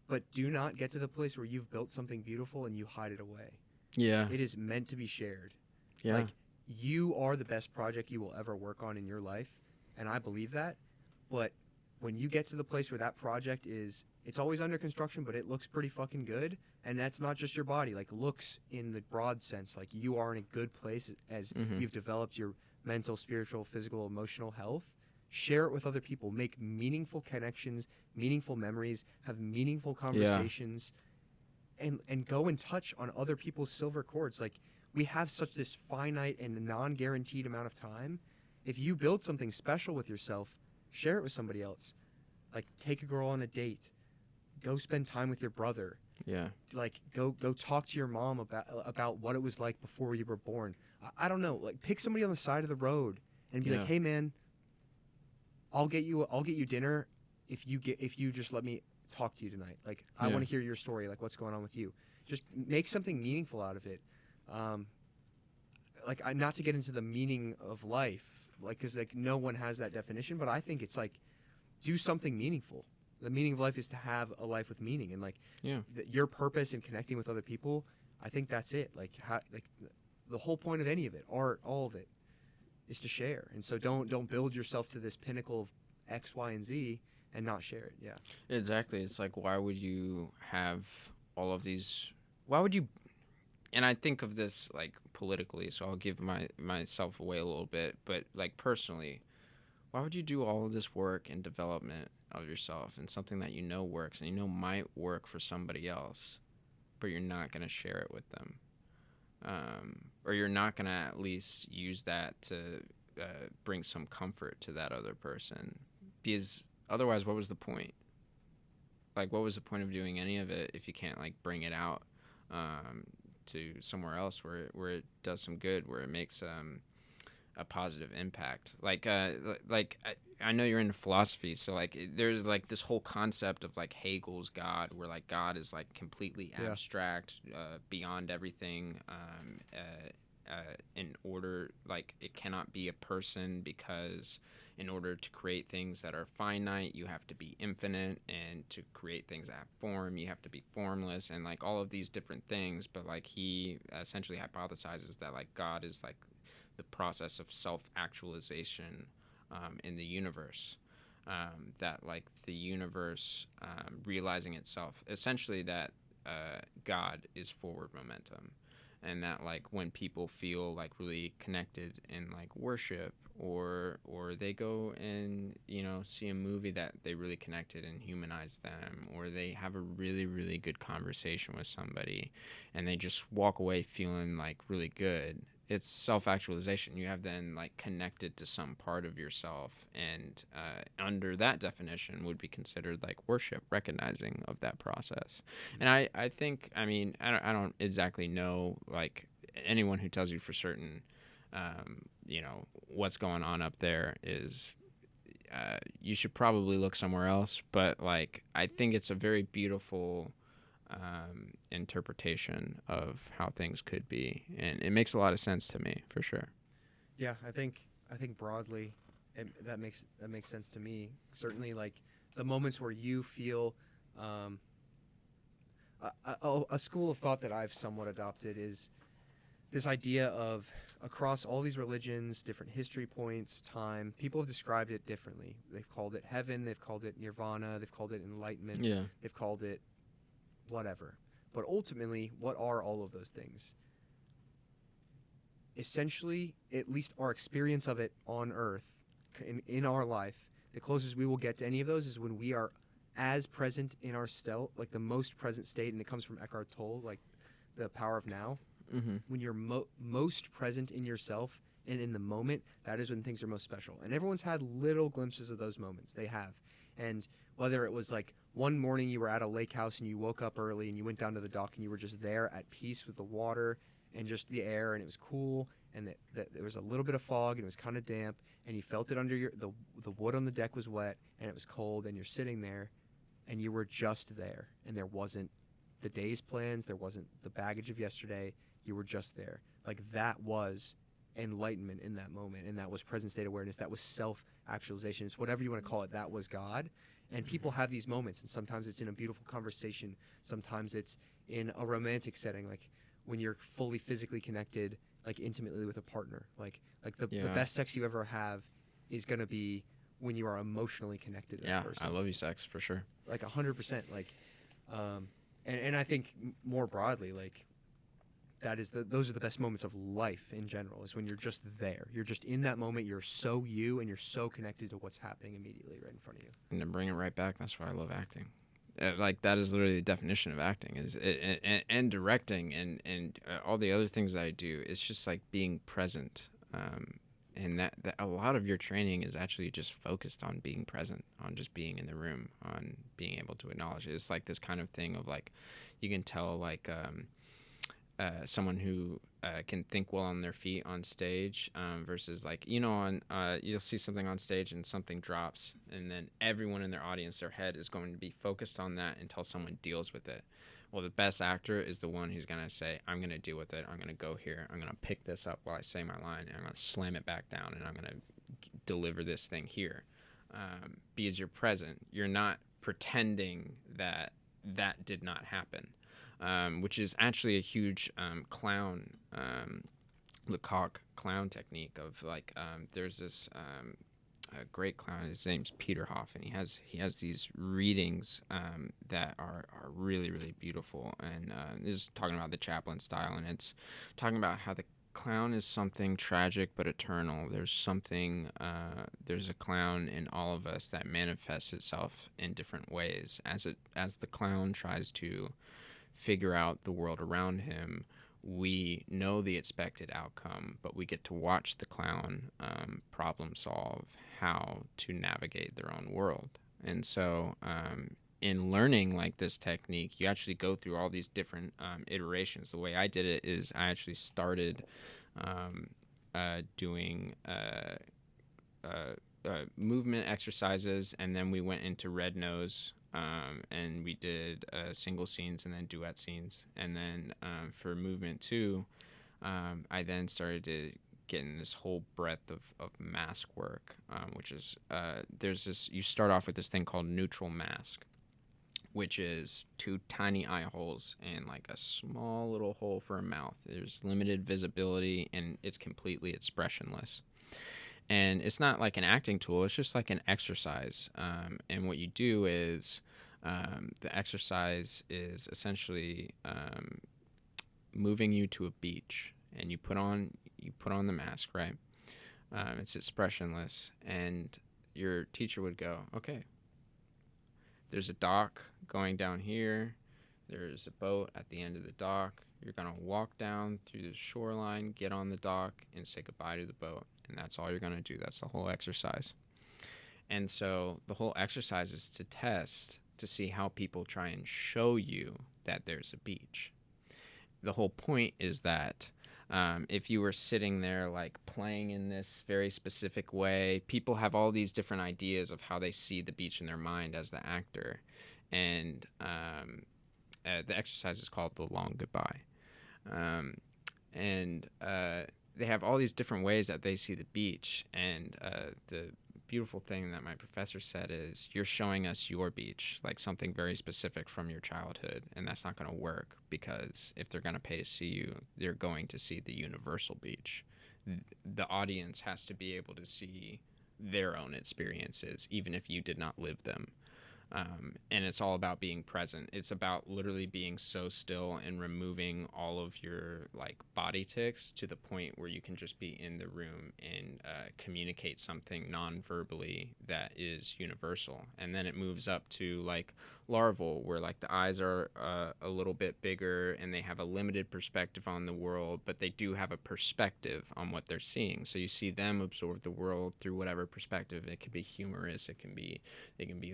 but do not get to the place where you've built something beautiful and you hide it away. Yeah. It is meant to be shared. Yeah. Like, you are the best project you will ever work on in your life, and I believe that. But when you get to the place where that project it's always under construction, but it looks pretty fucking good, and that's not just your body, like looks in the broad sense, like you are in a good place as you've developed your mental, spiritual, physical, emotional health. Share it with other people, make meaningful connections, meaningful memories, have meaningful conversations, and go and touch on other people's silver cords. Like, we have such this finite and non-guaranteed amount of time. If you build something special with yourself, share it with somebody else. Like, take a girl on a date, go spend time with your brother. Yeah. Like, go talk to your mom about what it was like before you were born. I don't know. Like, pick somebody on the side of the road and be like, hey man, I'll get you dinner if you just let me talk to you tonight. Like, I want to hear your story. Like, what's going on with you? Just make something meaningful out of it. Like, not to get into the meaning of life, like, because like no one has that definition, but I think it's like, do something meaningful. The meaning of life is to have a life with meaning, and like your purpose in connecting with other people. I think that's it. Like, the whole point of any of it, art, all of it, is to share. And so don't build yourself to this pinnacle of X, Y, and Z and not share it. Yeah. Exactly. It's like, why would you have all of these? Why would you? And I think of this like politically, so I'll give myself away a little bit. But like personally, why would you do all of this work and development of yourself and something that you know works and you know might work for somebody else, but you're not going to share it with them? Or you're not going to at least use that to bring some comfort to that other person. Because otherwise, what was the point? Like, what was the point of doing any of it if you can't, like, bring it out to somewhere else where it does some good, where it makes a positive impact? Like I know you're into philosophy, so like there's like this whole concept of like Hegel's God, where like God is like completely abstract, beyond everything, in order, like it cannot be a person, because in order to create things that are finite you have to be infinite, and to create things that have form you have to be formless, and like all of these different things. But like he essentially hypothesizes that like God is like the process of self-actualization in the universe, that like the universe realizing itself, essentially that God is forward momentum, and that like when people feel like really connected in like worship, or they go and see a movie that they really connected and humanized them, or they have a really really good conversation with somebody and they just walk away feeling like really good, it's self-actualization. You have then like connected to some part of yourself, and under that definition would be considered like worship, recognizing of that process. And I think, I mean, I don't exactly know like anyone who tells you for certain what's going on up there is you should probably look somewhere else. But like I think it's a very beautiful interpretation of how things could be, and it makes a lot of sense to me, for sure. Yeah, I think broadly that makes sense to me. Certainly, like the moments where you feel a school of thought that I've somewhat adopted is this idea of, across all these religions, different history points, time, people have described it differently. They've called it heaven, they've called it nirvana, they've called it enlightenment, they've called it whatever. But ultimately, what are all of those things? Essentially, at least our experience of it on Earth in our life, the closest we will get to any of those is when we are as present in our stealth, like the most present state, and it comes from Eckhart Tolle, like the power of now. Mm-hmm. When you're most present in yourself and in the moment, that is when things are most special. And everyone's had little glimpses of those moments. They have. And whether it was like one morning you were at a lake house and you woke up early and you went down to the dock and you were just there at peace with the water and just the air, and it was cool, and that there was a little bit of fog and it was kind of damp, and you felt it under the wood on the deck was wet and it was cold, and you're sitting there and you were just there, and there wasn't the day's plans, there wasn't the baggage of yesterday, you were just there. Like, that was enlightenment in that moment, and that was present state awareness, that was self-actualization. It's whatever you want to call it, that was God. And people have these moments, and sometimes it's in a beautiful conversation, sometimes it's in a romantic setting, like when you're fully physically connected, like intimately with a partner. Like the best sex you ever have is going to be when you are emotionally connected to that person. I love you sex, for sure. Like 100%. Like, and I think more broadly, like, those are the best moments of life in general, is when you're just there. You're just in that moment. You're so you, and you're so connected to what's happening immediately right in front of you. And to bring it right back, that's why I love acting. Like, that is literally the definition of acting, is and directing and all the other things that I do. It's just like being present. And that a lot of your training is actually just focused on being present, on just being in the room, on being able to acknowledge it. It's like this kind of thing of like, you can tell like someone who can think well on their feet on stage versus like, on you'll see something on stage and something drops, and then everyone in their audience, their head is going to be focused on that until someone deals with it. Well, the best actor is the one who's going to say, I'm going to deal with it. I'm going to go here. I'm going to pick this up while I say my line, and I'm going to slam it back down, and I'm going to deliver this thing here. Because you're present. You're not pretending that did not happen. Which is actually a huge clown, Lecoq clown technique of like, there's this a great clown. His name's Peter Hoff, and he has these readings that are really, really beautiful. And this is talking about the Chaplin style, and it's talking about how the clown is something tragic but eternal. There's something, there's a clown in all of us that manifests itself in different ways as the clown tries to figure out the world around him. We know the expected outcome, but we get to watch the clown problem solve how to navigate their own world. And so in learning like this technique, you actually go through all these different iterations. The way I did it is I actually started doing movement exercises, and then we went into red nose, and we did single scenes and then duet scenes. And then for movement 2, I then started to get in this whole breadth of mask work, which is there's this, you start off with this thing called neutral mask, which is 2 tiny eye holes and like a small little hole for a mouth. There's limited visibility, and it's completely expressionless. And it's not like an acting tool, it's just like an exercise. And what you do is, the exercise is essentially moving you to a beach, and you put on the mask, right? It's expressionless, and your teacher would go, okay, there's a dock going down here, there's a boat at the end of the dock, you're going to walk down through the shoreline, get on the dock, and say goodbye to the boat. And that's all you're going to do. That's the whole exercise. And so the whole exercise is to test to see how people try and show you that there's a beach. The whole point is that if you were sitting there like playing in this very specific way, people have all these different ideas of how they see the beach in their mind as the actor. And the exercise is called the long goodbye. They have all these different ways that they see the beach, and the beautiful thing that my professor said is, you're showing us your beach, like something very specific from your childhood, and that's not going to work, because if they're going to pay to see you, they're going to see the universal beach. The audience has to be able to see their own experiences, even if you did not live them. And it's all about being present. It's about literally being so still and removing all of your like body tics to the point where you can just be in the room and communicate something non-verbally that is universal. And then it moves up to like larval, where like the eyes are a little bit bigger and they have a limited perspective on the world, but they do have a perspective on what they're seeing. So you see them absorb the world through whatever perspective. It could be humorous, it can be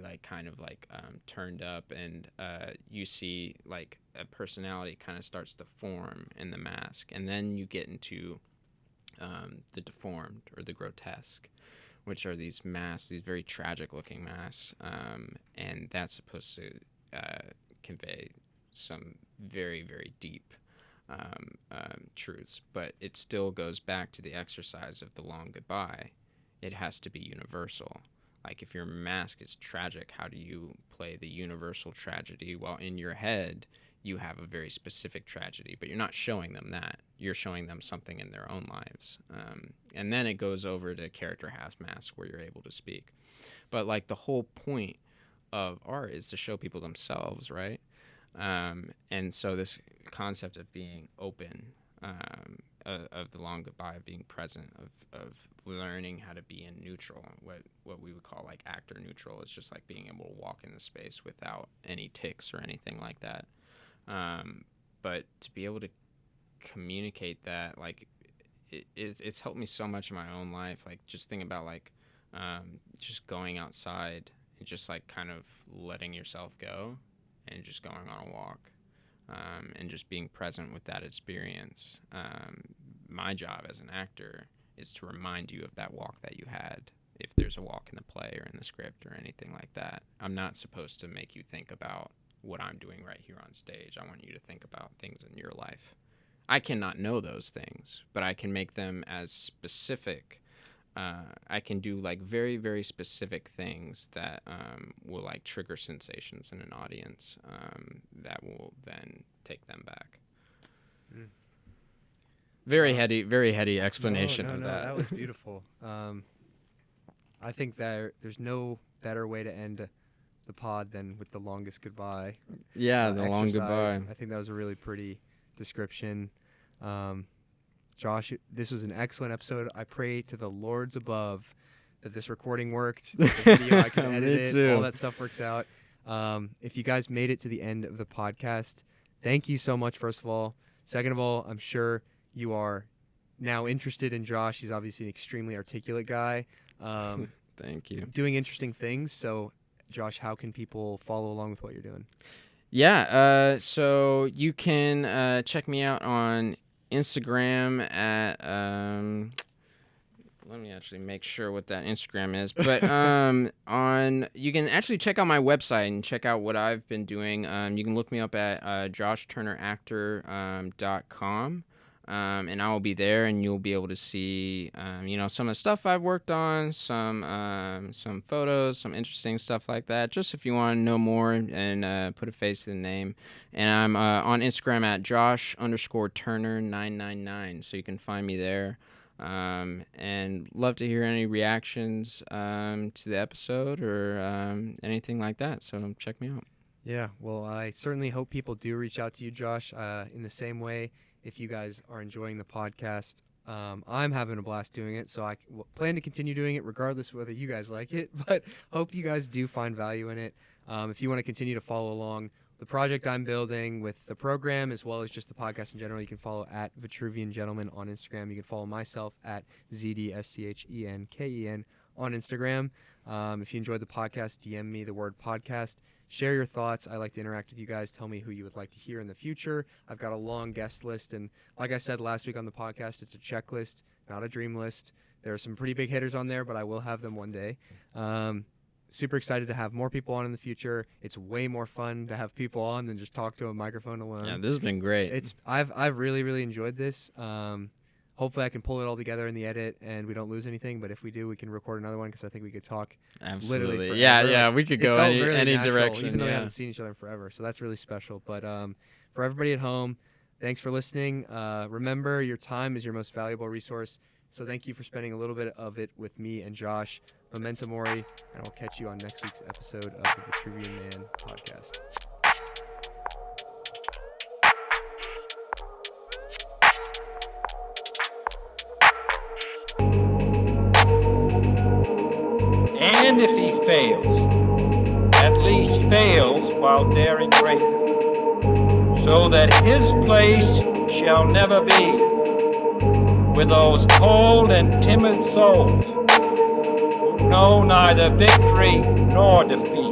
like kind of like turned up, and you see like a personality kind of starts to form in the mask. And then you get into the deformed or the grotesque, which are these masks, these very tragic looking masks, and that's supposed to convey some very, very deep truths. But it still goes back to the exercise of the long goodbye. It has to be universal. Like, if your mask is tragic, how do you play the universal tragedy? Well, in your head, you have a very specific tragedy, but you're not showing them that. You're showing them something in their own lives. And then it goes over to character half mask, where you're able to speak. But, like, the whole point of art is to show people themselves, right? And so this concept of being open, of the long goodbye, of being present, of learning how to be in neutral, what we would call like actor neutral. It's just like being able to walk in the space without any tics or anything like that. But to be able to communicate that, like, it's helped me so much in my own life. Like, just think about like just going outside and just like kind of letting yourself go and just going on a walk. And just being present with that experience. My job as an actor is to remind you of that walk that you had, if there's a walk in the play or in the script or anything like that. I'm not supposed to make you think about what I'm doing right here on stage. I want you to think about things in your life. I cannot know those things, but I can make them as specific. I can do like very, very specific things that will like trigger sensations in an audience that will then take them back. Very heady explanation of that. That was beautiful. I think that there's no better way to end the pod than with the longest goodbye. Yeah, the long goodbye. I think that was a really pretty description. Josh, this was an excellent episode. I pray to the Lords above that this recording worked, the video, I can edit it, all that stuff works out. If you guys made it to the end of the podcast, thank you so much, first of all. Second of all, I'm sure you are now interested in Josh. He's obviously an extremely articulate guy. Thank you. Doing interesting things. So, Josh, how can people follow along with what you're doing? Yeah, so you can check me out on Instagram at let me actually make sure what that Instagram is. But you can actually check out my website and check out what I've been doing. You can look me up at joshturneractor.com. And I will be there, and you'll be able to see, some of the stuff I've worked on, some photos, some interesting stuff like that, just if you want to know more and put a face to the name. And I'm on Instagram at Josh_Turner999, so you can find me there. And love to hear any reactions to the episode or anything like that, so check me out. Yeah, well, I certainly hope people do reach out to you, Josh, in the same way. If you guys are enjoying the podcast, I'm having a blast doing it, so I plan to continue doing it regardless of whether you guys like it, but hope you guys do find value in it. If you want to continue to follow along the project I'm building with the program as well as just the podcast in general, you can follow at Vitruvian Gentleman on Instagram. You can follow myself at ZDSCHENKEN on Instagram. If you enjoyed the podcast, DM me the word podcast. Share your thoughts. I like to interact with you guys. Tell me who you would like to hear in the future. I've got a long guest list, and like I said last week on the podcast, it's a checklist, not a dream list. There are some pretty big hitters on there, but I will have them one day. Super excited to have more people on in the future. It's way more fun to have people on than just talk to a microphone alone. Yeah, this has been great. I've really, really enjoyed this. Hopefully I can pull it all together in the edit and we don't lose anything, but if we do, we can record another one because I think we could talk literally forever. Yeah, we could go any natural, direction. Even though we haven't seen each other in forever, so that's really special. But for everybody at home, thanks for listening. Remember, your time is your most valuable resource, so thank you for spending a little bit of it with me and Josh. Memento Mori, and I'll catch you on next week's episode of the Vitruvian Man podcast. And if he fails, at least fails while daring greater, so that his place shall never be with those cold and timid souls who know neither victory nor defeat.